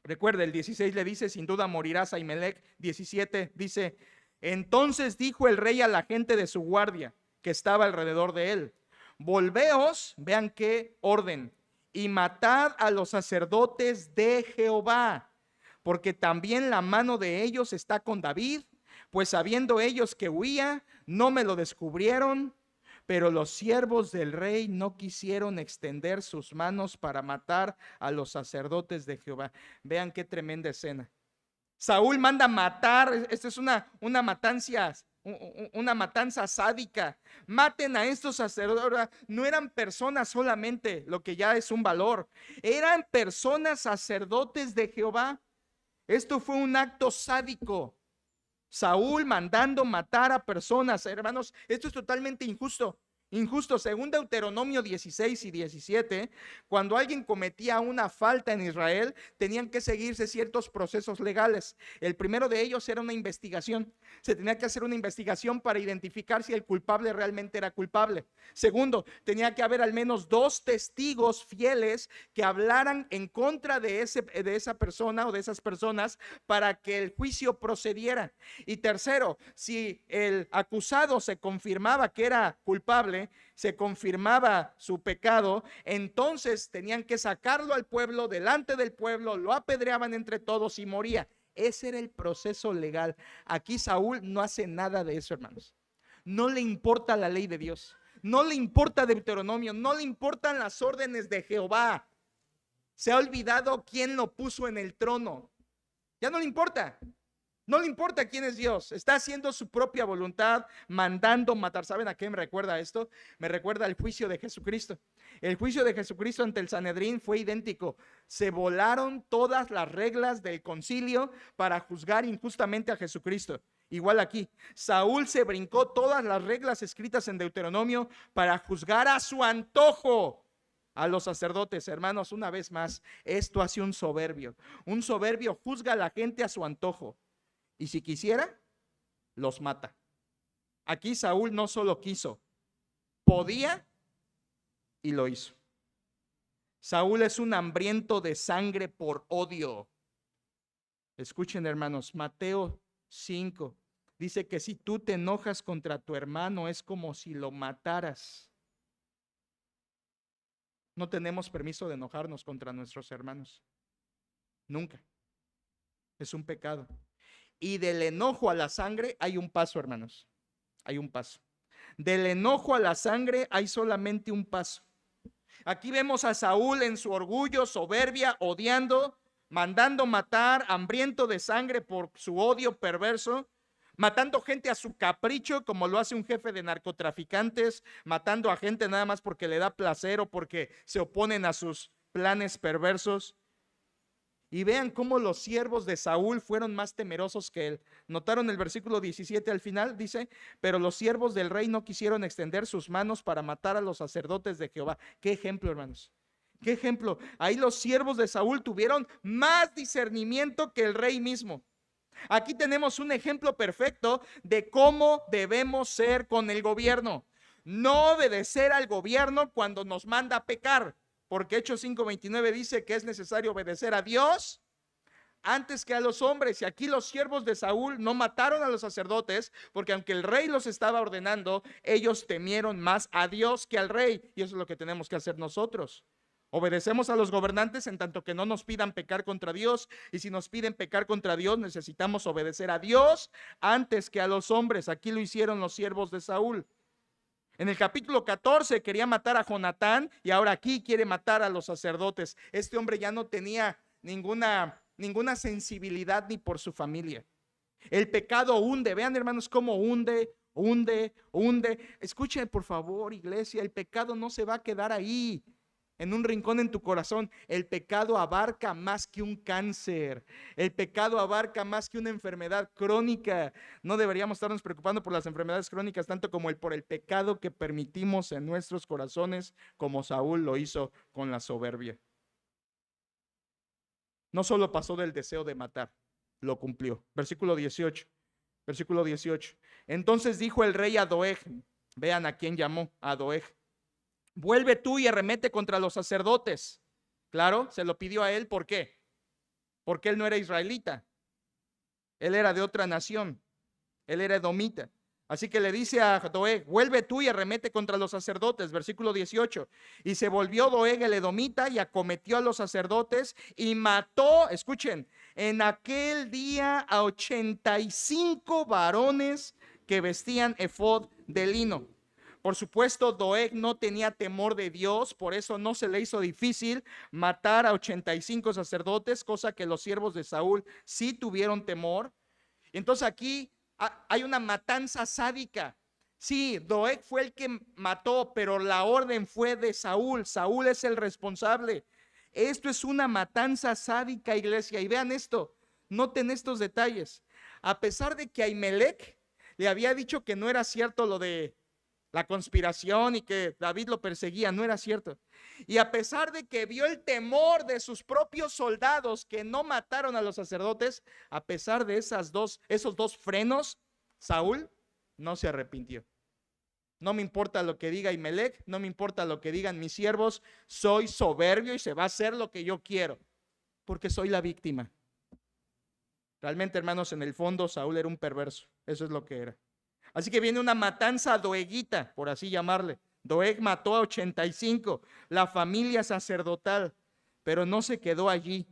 Recuerda, el 16 le dice, sin duda morirás, Ahimelech. 17 dice, entonces dijo el rey a la gente de su guardia que estaba alrededor de él, volveos, vean qué orden, y matad a los sacerdotes de Jehová, porque también la mano de ellos está con David, pues sabiendo ellos que huía, no me lo descubrieron. Pero los siervos del rey no quisieron extender sus manos para matar a los sacerdotes de Jehová. Vean qué tremenda escena. Saúl manda matar, esta es una matanza sádica. Maten a estos sacerdotes. No eran personas solamente, lo que ya es un valor. Eran personas sacerdotes de Jehová. Esto fue un acto sádico. Saúl mandando matar a personas, hermanos, esto es totalmente injusto. Injusto, según Deuteronomio 16 y 17, cuando alguien cometía una falta en Israel, tenían que seguirse ciertos procesos legales. El primero de ellos era una investigación. Se tenía que hacer una investigación para identificar si el culpable realmente era culpable. Segundo, tenía que haber al menos 2 testigos fieles que hablaran en contra de esa persona o de esas personas para que el juicio procediera. Y tercero, si el acusado se confirmaba que era culpable, se confirmaba su pecado, entonces tenían que sacarlo al pueblo, delante del pueblo, lo apedreaban entre todos y moría. Ese era el proceso legal. Aquí Saúl no hace nada de eso, hermanos. No le importa la ley de Dios, no le importa Deuteronomio, no le importan las órdenes de Jehová. Se ha olvidado quién lo puso en el trono. Ya no le importa. No le importa quién es Dios, está haciendo su propia voluntad, mandando matar. ¿Saben a qué me recuerda esto? Me recuerda al juicio de Jesucristo. El juicio de Jesucristo ante el Sanedrín fue idéntico. Se volaron todas las reglas del concilio para juzgar injustamente a Jesucristo. Igual aquí, Saúl se brincó todas las reglas escritas en Deuteronomio para juzgar a su antojo a los sacerdotes. Hermanos, una vez más, esto hace un soberbio. Un soberbio juzga a la gente a su antojo. Y si quisiera, los mata. Aquí Saúl no solo quiso, podía y lo hizo. Saúl es un hambriento de sangre por odio. Escuchen, hermanos, Mateo 5 dice que si tú te enojas contra tu hermano es como si lo mataras. No tenemos permiso de enojarnos contra nuestros hermanos. Nunca. Es un pecado. Y del enojo a la sangre hay un paso, hermanos. Hay un paso. Del enojo a la sangre hay solamente un paso. Aquí vemos a Saúl en su orgullo, soberbia, odiando, mandando matar, hambriento de sangre por su odio perverso, matando gente a su capricho, como lo hace un jefe de narcotraficantes, matando a gente nada más porque le da placer o porque se oponen a sus planes perversos. Y vean cómo los siervos de Saúl fueron más temerosos que él. ¿Notaron el versículo 17 al final? Dice, pero los siervos del rey no quisieron extender sus manos para matar a los sacerdotes de Jehová. Qué ejemplo, hermanos. Qué ejemplo. Ahí los siervos de Saúl tuvieron más discernimiento que el rey mismo. Aquí tenemos un ejemplo perfecto de cómo debemos ser con el gobierno. No obedecer al gobierno cuando nos manda a pecar. Porque Hechos 5:29 dice que es necesario obedecer a Dios antes que a los hombres. Y aquí los siervos de Saúl no mataron a los sacerdotes, porque aunque el rey los estaba ordenando, ellos temieron más a Dios que al rey. Y eso es lo que tenemos que hacer nosotros. Obedecemos a los gobernantes en tanto que no nos pidan pecar contra Dios, y si nos piden pecar contra Dios, necesitamos obedecer a Dios antes que a los hombres. Aquí lo hicieron los siervos de Saúl. En el capítulo 14 quería matar a Jonatán y ahora aquí quiere matar a los sacerdotes. Este hombre ya no tenía ninguna sensibilidad ni por su familia. El pecado hunde. Vean, hermanos, cómo hunde. Escuchen, por favor, iglesia, el pecado no se va a quedar ahí en un rincón en tu corazón. El pecado abarca más que un cáncer. El pecado abarca más que una enfermedad crónica. No deberíamos estarnos preocupando por las enfermedades crónicas tanto como por el pecado que permitimos en nuestros corazones, como Saúl lo hizo con la soberbia. No solo pasó del deseo de matar, lo cumplió. Versículo 18. Entonces dijo el rey a Doeg, vean a quién llamó, a Doeg: vuelve tú y arremete contra los sacerdotes. Claro, se lo pidió a él. ¿Por qué? Porque él no era israelita. Él era de otra nación. Él era edomita. Así que le dice a Doeg: vuelve tú y arremete contra los sacerdotes. Versículo 18. Y se volvió Doeg el edomita y acometió a los sacerdotes y mató, escuchen, en aquel día a 85 varones que vestían efod de lino. Por supuesto, Doeg no tenía temor de Dios, por eso no se le hizo difícil matar a 85 sacerdotes, cosa que los siervos de Saúl sí tuvieron temor. Entonces aquí hay una matanza sádica. Sí, Doeg fue el que mató, pero la orden fue de Saúl. Saúl es el responsable. Esto es una matanza sádica, iglesia. Y vean esto, noten estos detalles. A pesar de que Ahimelech le había dicho que no era cierto lo de la conspiración y que David lo perseguía, no era cierto. Y a pesar de que vio el temor de sus propios soldados que no mataron a los sacerdotes, a pesar de esos dos frenos, Saúl no se arrepintió. No me importa lo que diga Ahimelech, no me importa lo que digan mis siervos, soy soberbio y se va a hacer lo que yo quiero, porque soy la víctima. Realmente, hermanos, en el fondo Saúl era un perverso, eso es lo que era. Así que viene una matanza doeguita, por así llamarle. Doeg mató a 85, la familia sacerdotal, pero no se quedó allí.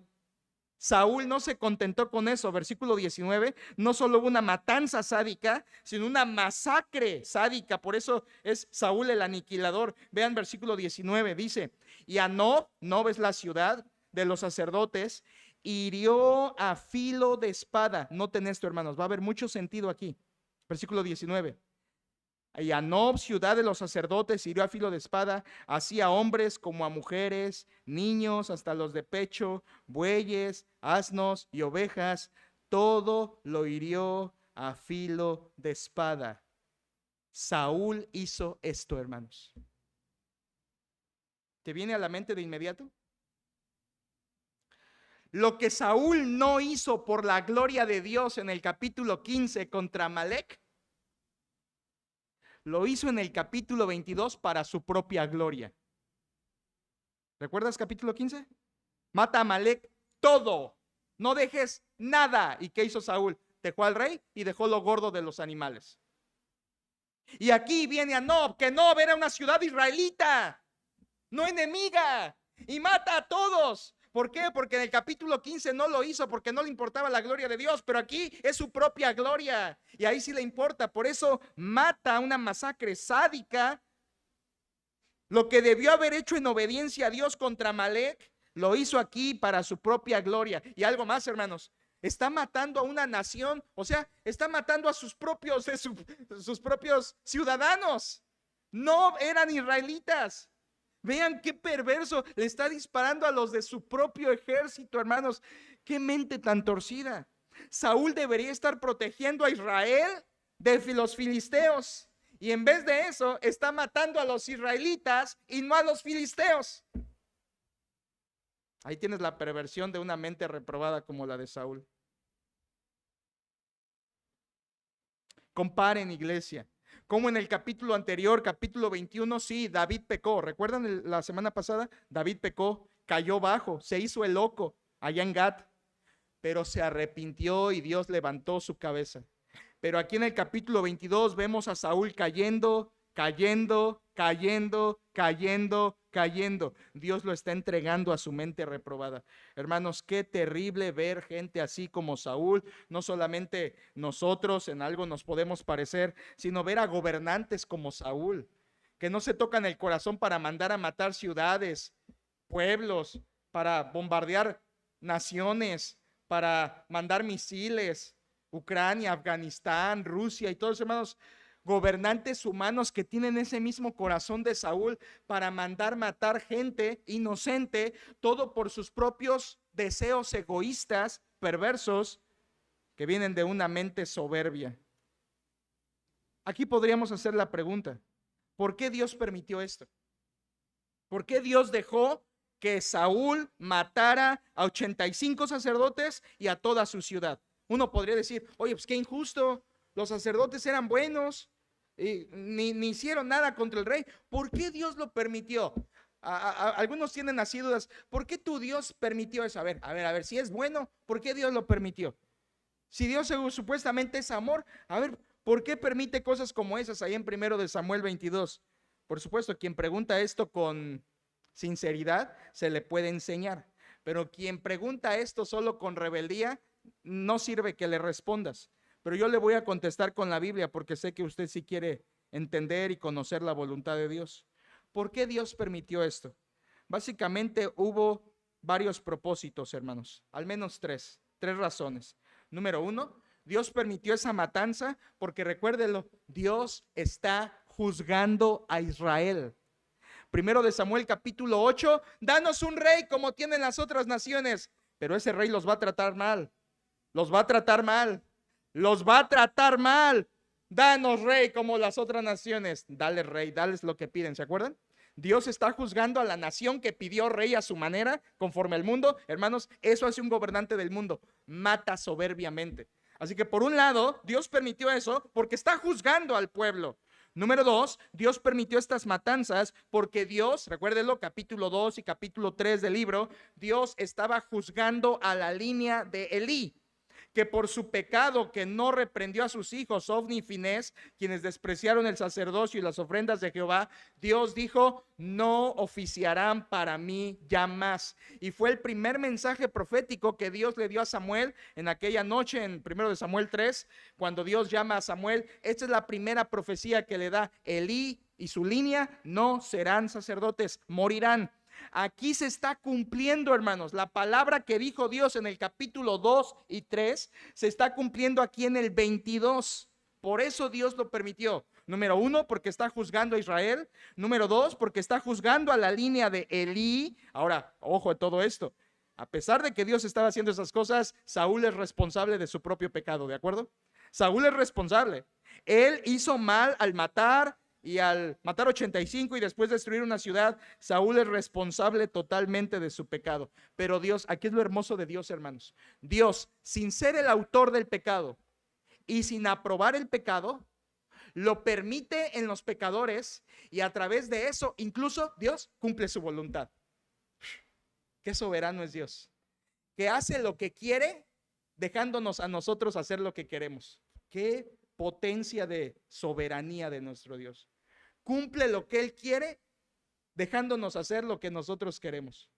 Saúl no se contentó con eso. Versículo 19, no solo hubo una matanza sádica, sino una masacre sádica. Por eso es Saúl el aniquilador. Vean versículo 19, dice: y a Nob es la ciudad de los sacerdotes, hirió a filo de espada. Noten esto, hermanos, va a haber mucho sentido aquí. Versículo 19. Y a Nob, ciudad de los sacerdotes, hirió a filo de espada, así a hombres como a mujeres, niños, hasta los de pecho, bueyes, asnos y ovejas. Todo lo hirió a filo de espada. Saúl hizo esto, hermanos. ¿Te viene a la mente de inmediato? Lo que Saúl no hizo por la gloria de Dios en el capítulo 15 contra Amalec, lo hizo en el capítulo 22 para su propia gloria. ¿Recuerdas capítulo 15? Mata a Amalec todo, no dejes nada. ¿Y qué hizo Saúl? Dejó al rey y dejó lo gordo de los animales. Y aquí viene a Nob, que Nob era una ciudad israelita, no enemiga, y mata a todos. ¿Por qué? Porque en el capítulo 15 no lo hizo porque no le importaba la gloria de Dios, pero aquí es su propia gloria y ahí sí le importa. Por eso mata, una masacre sádica. Lo que debió haber hecho en obediencia a Dios contra Amalec, lo hizo aquí para su propia gloria. Y algo más, hermanos, está matando a una nación, o sea, está matando a sus propios ciudadanos. No eran israelitas. Vean qué perverso, le está disparando a los de su propio ejército, hermanos. Qué mente tan torcida. Saúl debería estar protegiendo a Israel de los filisteos, y en vez de eso está matando a los israelitas y no a los filisteos. Ahí tienes la perversión de una mente reprobada como la de Saúl. Comparen, iglesia. Como en el capítulo anterior, capítulo 21, sí, David pecó. ¿Recuerdan la semana pasada? David pecó, cayó bajo, se hizo el loco allá en Gat, pero se arrepintió y Dios levantó su cabeza. Pero aquí en el capítulo 22 vemos a Saúl cayendo cayendo, cayendo, cayendo. Dios lo está entregando a su mente reprobada. Hermanos, qué terrible ver gente así como Saúl. No solamente nosotros en algo nos podemos parecer, sino ver a gobernantes como Saúl, que no se tocan el corazón para mandar a matar ciudades, pueblos, para bombardear naciones, para mandar misiles. Ucrania, Afganistán, Rusia y todos, hermanos, gobernantes humanos que tienen ese mismo corazón de Saúl para mandar matar gente inocente, todo por sus propios deseos egoístas, perversos, que vienen de una mente soberbia. Aquí podríamos hacer la pregunta: ¿por qué Dios permitió esto? ¿Por qué Dios dejó que Saúl matara a 85 sacerdotes y a toda su ciudad? Uno podría decir: oye, pues qué injusto, los sacerdotes eran buenos, y ni hicieron nada contra el rey. ¿Por qué Dios lo permitió? Algunos tienen así dudas: ¿por qué tu Dios permitió eso? A ver, si es bueno, ¿por qué Dios lo permitió? Si Dios supuestamente es amor, a ver, ¿por qué permite cosas como esas ahí en 1 de Samuel 22? Por supuesto, quien pregunta esto con sinceridad se le puede enseñar, pero quien pregunta esto solo con rebeldía, no sirve que le respondas. Pero yo le voy a contestar con la Biblia, porque sé que usted sí quiere entender y conocer la voluntad de Dios. ¿Por qué Dios permitió esto? Básicamente hubo varios propósitos, hermanos, al menos tres razones. Número uno, Dios permitió esa matanza porque, recuérdelo, Dios está juzgando a Israel. 1 de Samuel capítulo 8, danos un rey como tienen las otras naciones, pero ese rey los va a tratar mal. Los va a tratar mal, los va a tratar mal. Danos rey como las otras naciones. Dale rey, dales lo que piden, ¿se acuerdan? Dios está juzgando a la nación que pidió rey a su manera, conforme al mundo. Hermanos, eso hace un gobernante del mundo: mata soberbiamente. Así que por un lado, Dios permitió eso porque está juzgando al pueblo. Número dos, Dios permitió estas matanzas porque Dios, recuérdenlo, capítulo 2 y capítulo 3 del libro, Dios estaba juzgando a la línea de Elí, que por su pecado que no reprendió a sus hijos Ofni y Finés, quienes despreciaron el sacerdocio y las ofrendas de Jehová, Dios dijo: no oficiarán para mí ya más. Y fue el primer mensaje profético que Dios le dio a Samuel en aquella noche en 1 de Samuel 3, cuando Dios llama a Samuel. Esta es la primera profecía que le da: Elí y su línea no serán sacerdotes, morirán. Aquí se está cumpliendo, hermanos, la palabra que dijo Dios en el capítulo 2 y 3, se está cumpliendo aquí en el 22. Por eso Dios lo permitió. Número uno, porque está juzgando a Israel. Número dos, porque está juzgando a la línea de Elí. Ahora, ojo de todo esto: a pesar de que Dios estaba haciendo esas cosas, Saúl es responsable de su propio pecado, ¿de acuerdo? Saúl es responsable. Él hizo mal al matar, y al matar 85 y después destruir una ciudad. Saúl es responsable totalmente de su pecado. Pero Dios, aquí es lo hermoso de Dios, hermanos: Dios, sin ser el autor del pecado y sin aprobar el pecado, lo permite en los pecadores, y a través de eso incluso Dios cumple su voluntad. Qué soberano es Dios, que hace lo que quiere dejándonos a nosotros hacer lo que queremos. Qué potencia de soberanía de nuestro Dios. Cumple lo que Él quiere dejándonos hacer lo que nosotros queremos.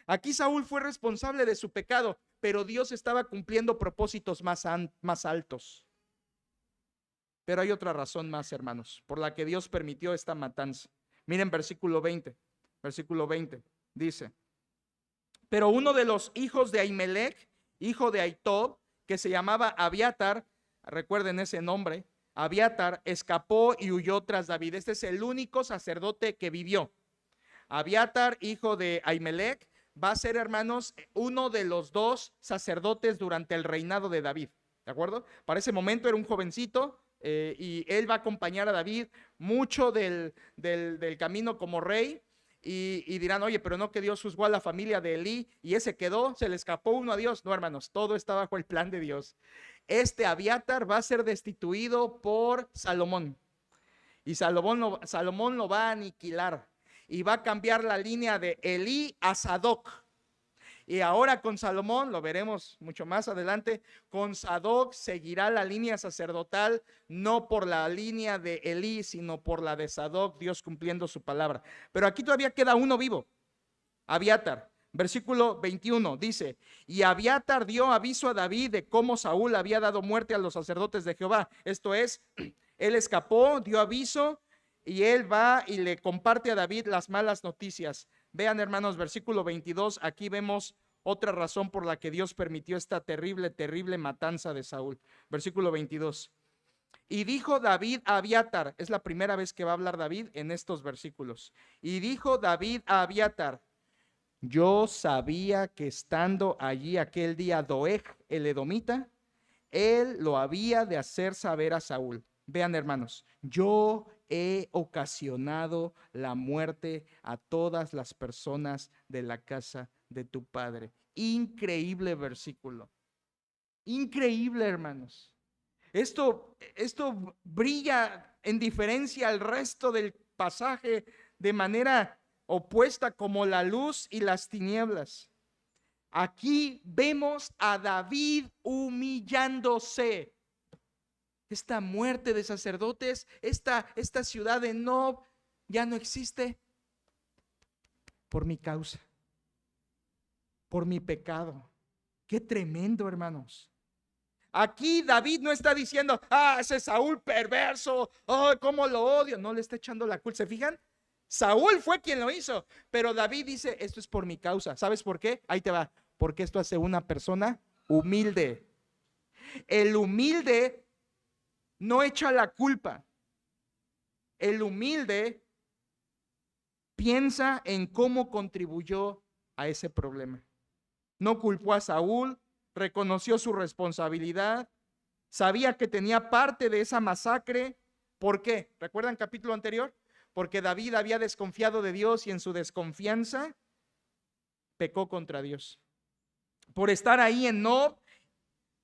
Aquí Saúl fue responsable de su pecado, pero Dios estaba cumpliendo propósitos más altos. Pero hay otra razón más, hermanos, por la que Dios permitió esta matanza. Miren versículo 20. Versículo 20 dice: pero uno de los hijos de Ahimelech, hijo de Ahitob, que se llamaba Abiatar, recuerden ese nombre, Abiatar, escapó y huyó tras David. Este es el único sacerdote que vivió. Abiatar, hijo de Ahimelech, va a ser, hermanos, uno de los dos sacerdotes durante el reinado de David, ¿de acuerdo? Para ese momento era un jovencito, y él va a acompañar a David mucho del camino como rey. Y dirán: oye, pero no que Dios juzgó a la familia de Elí y ese quedó, se le escapó uno a Dios. No, hermanos, todo está bajo el plan de Dios. Este Abiatar va a ser destituido por Salomón, y Salomón lo va a aniquilar, y va a cambiar la línea de Elí a Sadoc. Y ahora con Salomón, lo veremos mucho más adelante, con Sadoc seguirá la línea sacerdotal, no por la línea de Elí, sino por la de Sadoc, Dios cumpliendo su palabra. Pero aquí todavía queda uno vivo, Abiatar. Versículo 21 dice: y Abiatar dio aviso a David de cómo Saúl había dado muerte a los sacerdotes de Jehová. Esto es, él escapó, dio aviso, y él va y le comparte a David las malas noticias. Vean, hermanos, versículo 22, aquí vemos otra razón por la que Dios permitió esta terrible matanza de Saúl. Versículo 22. Y dijo David a Abiatar, es la primera vez que va a hablar David en estos versículos. Y dijo David a Abiatar: yo sabía que estando allí aquel día Doeg el edomita, él lo había de hacer saber a Saúl. Vean, hermanos, yo he ocasionado la muerte a todas las personas de la casa de tu padre. Increíble versículo. Increíble, hermanos. Esto brilla en diferencia al resto del pasaje de manera opuesta, como la luz y las tinieblas. Aquí vemos a David humillándose. Esta muerte de sacerdotes, esta ciudad de Nob ya no existe por mi causa, por mi pecado. Qué tremendo, hermanos. Aquí David no está diciendo: ese Saúl perverso, cómo lo odio. No le está echando la culpa. ¿Se fijan? Saúl fue quien lo hizo, pero David dice: esto es por mi causa. ¿Sabes por qué? Ahí te va. Porque esto hace una persona humilde. El humilde no echa la culpa. El humilde piensa en cómo contribuyó a ese problema. No culpó a Saúl, reconoció su responsabilidad, sabía que tenía parte de esa masacre. ¿Por qué? ¿Recuerdan capítulo anterior? Porque David había desconfiado de Dios y en su desconfianza pecó contra Dios. Por estar ahí en Nob,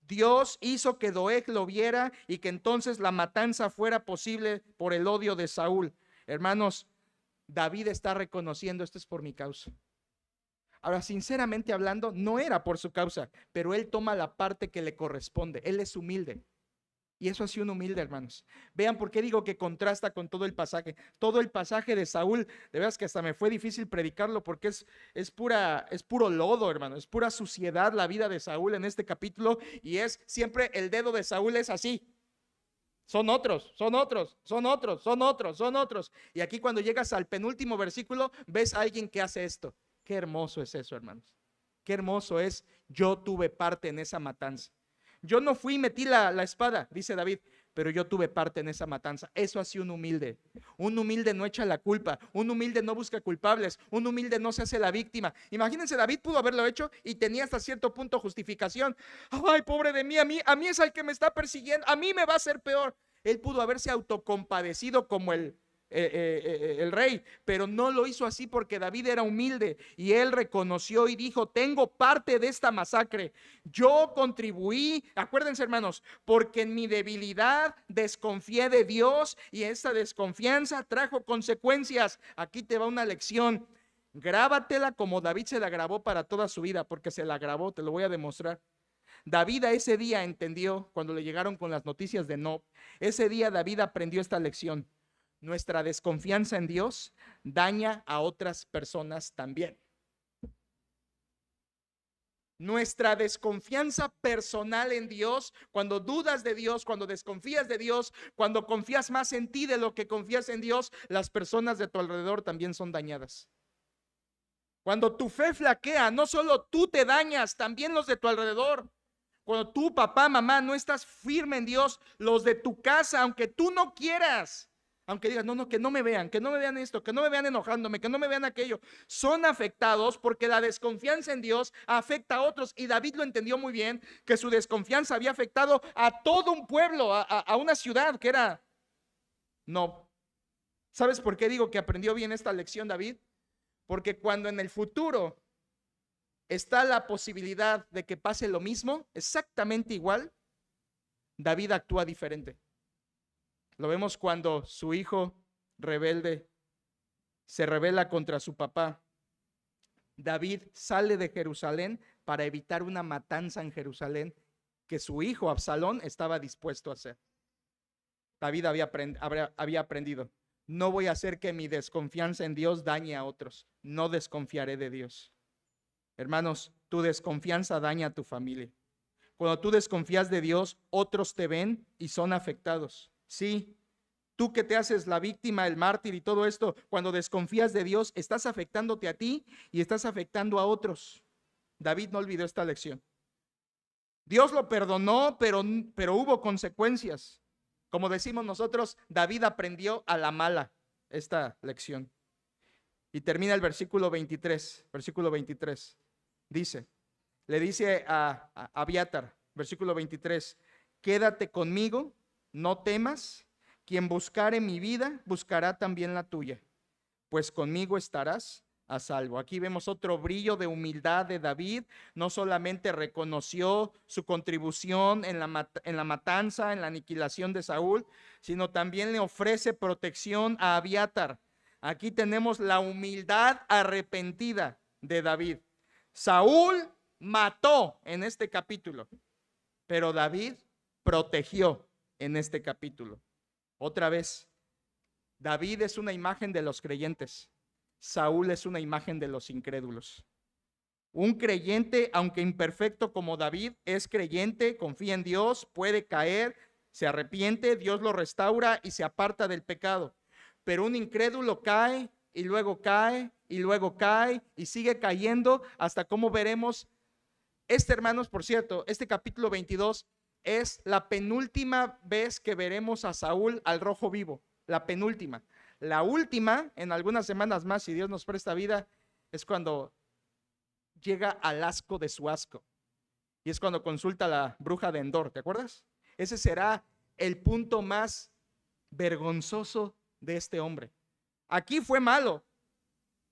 Dios hizo que Doeg lo viera y que entonces la matanza fuera posible por el odio de Saúl. Hermanos, David está reconociendo: esto es por mi causa. Ahora, sinceramente hablando, no era por su causa, pero él toma la parte que le corresponde. Él es humilde. Y eso hace un humilde, hermanos. Vean por qué digo que contrasta con todo el pasaje. Todo el pasaje de Saúl, de veras que hasta me fue difícil predicarlo, porque es puro lodo, hermano. Es pura suciedad la vida de Saúl en este capítulo. Y es siempre el dedo de Saúl es así. Son otros. Y aquí cuando llegas al penúltimo versículo, ves a alguien que hace esto. Qué hermoso es eso, hermanos. Qué hermoso es: yo tuve parte en esa matanza. Yo no fui y metí la espada, dice David, pero yo tuve parte en esa matanza. Eso hace un humilde. Un humilde no echa la culpa. Un humilde no busca culpables. Un humilde no se hace la víctima. Imagínense, David pudo haberlo hecho y tenía hasta cierto punto justificación. Ay, pobre de mí, a mí es el que me está persiguiendo. A mí me va a hacer peor. Él pudo haberse autocompadecido como el rey, pero no lo hizo así, porque David era humilde y él reconoció y dijo: tengo parte de esta masacre, yo contribuí. Acuérdense, hermanos, porque en mi debilidad desconfié de Dios y esa desconfianza trajo consecuencias. Aquí te va una lección, grábatela como David se la grabó para toda su vida, porque se la grabó, te lo voy a demostrar. David a ese día entendió, cuando le llegaron con las noticias de Nob, ese día David aprendió esta lección: nuestra desconfianza en Dios daña a otras personas también. Nuestra desconfianza personal en Dios, cuando dudas de Dios, cuando desconfías de Dios, cuando confías más en ti de lo que confías en Dios, las personas de tu alrededor también son dañadas. Cuando tu fe flaquea, no solo tú te dañas, también los de tu alrededor. Cuando tú, papá, mamá, no estás firme en Dios, los de tu casa, aunque tú no quieras, aunque digas: no, que no me vean esto, que no me vean enojándome, que no me vean aquello, son afectados, porque la desconfianza en Dios afecta a otros. Y David lo entendió muy bien, que su desconfianza había afectado a todo un pueblo, a una ciudad que era Nob. ¿Sabes por qué digo que aprendió bien esta lección David? Porque cuando en el futuro está la posibilidad de que pase lo mismo, exactamente igual, David actúa diferente. Lo vemos cuando su hijo rebelde se rebela contra su papá. David sale de Jerusalén para evitar una matanza en Jerusalén que su hijo Absalón estaba dispuesto a hacer. David había aprendido: no voy a hacer que mi desconfianza en Dios dañe a otros. No desconfiaré de Dios. Hermanos, tu desconfianza daña a tu familia. Cuando tú desconfías de Dios, otros te ven y son afectados. Sí, tú que te haces la víctima, el mártir y todo esto, cuando desconfías de Dios, estás afectándote a ti y estás afectando a otros. David no olvidó esta lección. Dios lo perdonó, pero hubo consecuencias. Como decimos nosotros, David aprendió a la mala esta lección. Y termina el versículo 23. Versículo 23. Le dice a Abiatar, versículo 23, quédate conmigo, no temas, quien buscare mi vida, buscará también la tuya, pues conmigo estarás a salvo. Aquí vemos otro brillo de humildad de David. No solamente reconoció su contribución en la matanza, en la aniquilación de Saúl, sino también le ofrece protección a Abiatar. Aquí tenemos la humildad arrepentida de David. Saúl mató en este capítulo, pero David protegió en este capítulo. Otra vez, David es una imagen de los creyentes. Saúl es una imagen de los incrédulos. Un creyente, aunque imperfecto como David, es creyente, confía en Dios, puede caer, se arrepiente, Dios lo restaura y se aparta del pecado. Pero un incrédulo cae y luego cae y luego cae y sigue cayendo hasta, como veremos, hermanos, por cierto, este capítulo 22 es la penúltima vez que veremos a Saúl al rojo vivo, la penúltima. La última, en algunas semanas más, si Dios nos presta vida, es cuando llega al asco de su asco. Y es cuando consulta a la bruja de Endor, ¿te acuerdas? Ese será el punto más vergonzoso de este hombre. Aquí fue malo,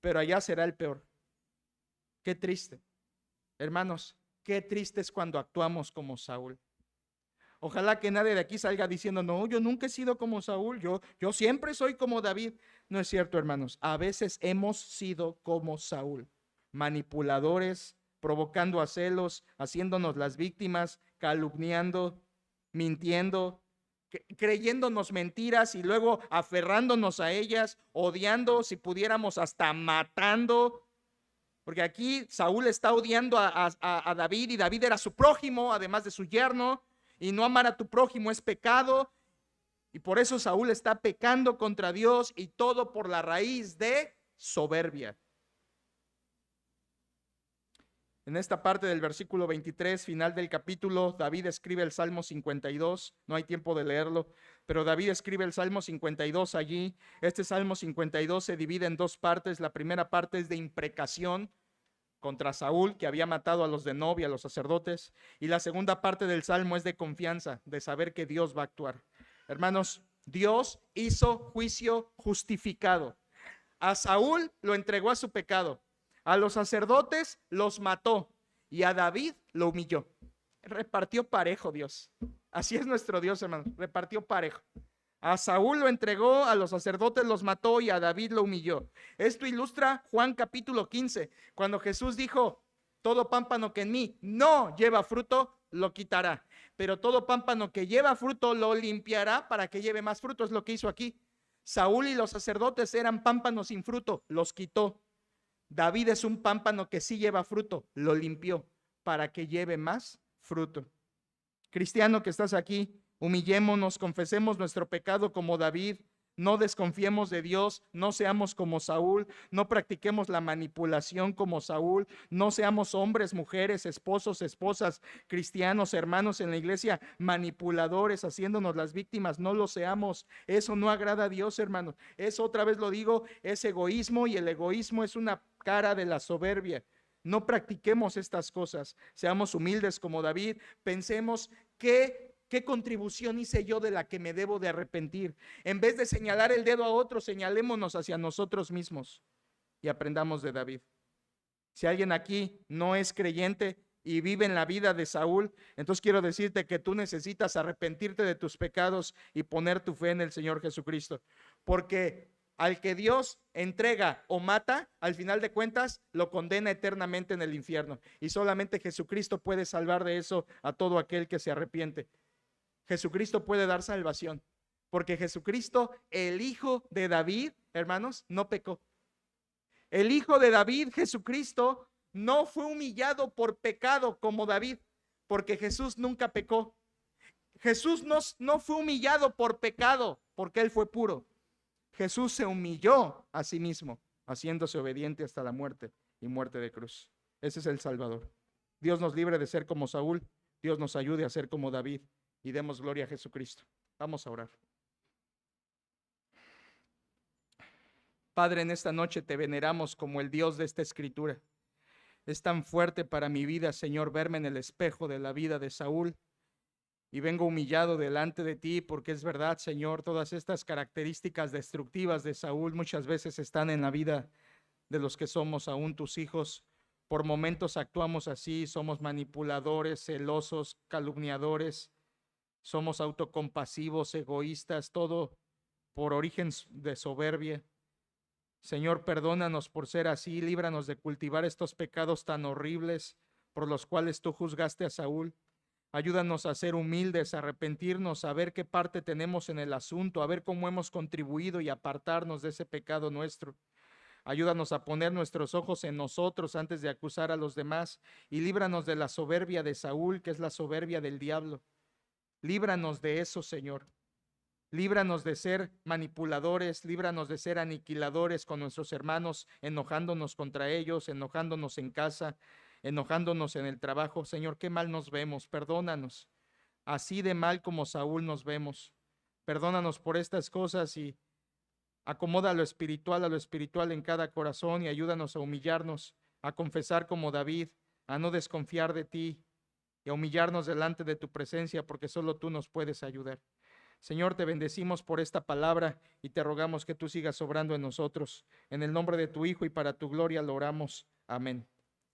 pero allá será el peor. Qué triste. Hermanos, qué triste es cuando actuamos como Saúl. Ojalá que nadie de aquí salga diciendo: no, yo nunca he sido como Saúl, yo siempre soy como David. No es cierto, hermanos. A veces hemos sido como Saúl, manipuladores, provocando a celos, haciéndonos las víctimas, calumniando, mintiendo, creyéndonos mentiras y luego aferrándonos a ellas, odiando, si pudiéramos hasta matando. Porque aquí Saúl está odiando a David, y David era su prójimo, además de su yerno. Y no amar a tu prójimo es pecado. Y por eso Saúl está pecando contra Dios, y todo por la raíz de soberbia. En esta parte del versículo 23, final del capítulo, David escribe el Salmo 52. No hay tiempo de leerlo, pero David escribe el Salmo 52 allí. Este Salmo 52 se divide en dos partes. La primera parte es de imprecación contra Saúl, que había matado a los de Nob y a los sacerdotes. Y la segunda parte del Salmo es de confianza, de saber que Dios va a actuar. Hermanos, Dios hizo juicio justificado. A Saúl lo entregó a su pecado. A los sacerdotes los mató y a David lo humilló. Repartió parejo Dios. Así es nuestro Dios, hermanos. Repartió parejo. A Saúl lo entregó, a los sacerdotes los mató y a David lo humilló. Esto ilustra Juan capítulo 15, cuando Jesús dijo: todo pámpano que en mí no lleva fruto, lo quitará. Pero todo pámpano que lleva fruto, lo limpiará para que lleve más fruto. Es lo que hizo aquí. Saúl y los sacerdotes eran pámpanos sin fruto, los quitó. David es un pámpano que sí lleva fruto, lo limpió para que lleve más fruto. Cristiano que estás aquí, humillémonos, confesemos nuestro pecado como David. No desconfiemos de Dios, no seamos como Saúl, no practiquemos la manipulación como Saúl, no seamos hombres, mujeres, esposos, esposas, cristianos, hermanos en la iglesia, manipuladores, haciéndonos las víctimas. No lo seamos. Eso no agrada a Dios, hermanos. Eso, otra vez lo digo, es egoísmo, y el egoísmo es una cara de la soberbia. No practiquemos estas cosas. Seamos humildes como David. Pensemos ¿qué contribución hice yo de la que me debo de arrepentir? En vez de señalar el dedo a otros, señalémonos hacia nosotros mismos y aprendamos de David. Si alguien aquí no es creyente y vive en la vida de Saúl, entonces quiero decirte que tú necesitas arrepentirte de tus pecados y poner tu fe en el Señor Jesucristo. Porque Al que Dios entrega o mata, al final de cuentas, lo condena eternamente en el infierno. Y solamente Jesucristo puede salvar de eso a todo aquel que se arrepiente. Jesucristo puede dar salvación, porque Jesucristo, el hijo de David, hermanos, no pecó. El hijo de David, Jesucristo, no fue humillado por pecado como David, porque Jesús nunca pecó. Jesús no fue humillado por pecado, porque él fue puro. Jesús se humilló a sí mismo, haciéndose obediente hasta la muerte y muerte de cruz. Ese es el Salvador. Dios nos libre de ser como Saúl. Dios nos ayude a ser como David y demos gloria a Jesucristo. Vamos a orar. Padre, en esta noche te veneramos como el Dios de esta escritura. Es tan fuerte para mi vida, Señor, verme en el espejo de la vida de Saúl. Y vengo humillado delante de ti porque es verdad, Señor, todas estas características destructivas de Saúl muchas veces están en la vida de los que somos aún tus hijos. Por momentos actuamos así, somos manipuladores, celosos, calumniadores, somos autocompasivos, egoístas, todo por origen de soberbia. Señor, perdónanos por ser así, líbranos de cultivar estos pecados tan horribles por los cuales tú juzgaste a Saúl. Ayúdanos a ser humildes, a arrepentirnos, a ver qué parte tenemos en el asunto, a ver cómo hemos contribuido y apartarnos de ese pecado nuestro. Ayúdanos a poner nuestros ojos en nosotros antes de acusar a los demás y líbranos de la soberbia de Saúl, que es la soberbia del diablo. Líbranos de eso, Señor. Líbranos de ser manipuladores, líbranos de ser aniquiladores con nuestros hermanos, enojándonos contra ellos, enojándonos en casa, enojándonos en el trabajo. Señor, qué mal nos vemos, perdónanos. Así de mal como Saúl nos vemos. Perdónanos por estas cosas y acomoda lo espiritual en cada corazón y ayúdanos a humillarnos, a confesar como David, a no desconfiar de ti y a humillarnos delante de tu presencia porque solo tú nos puedes ayudar. Señor, te bendecimos por esta palabra y te rogamos que tú sigas obrando en nosotros. En el nombre de tu Hijo y para tu gloria lo oramos. Amén.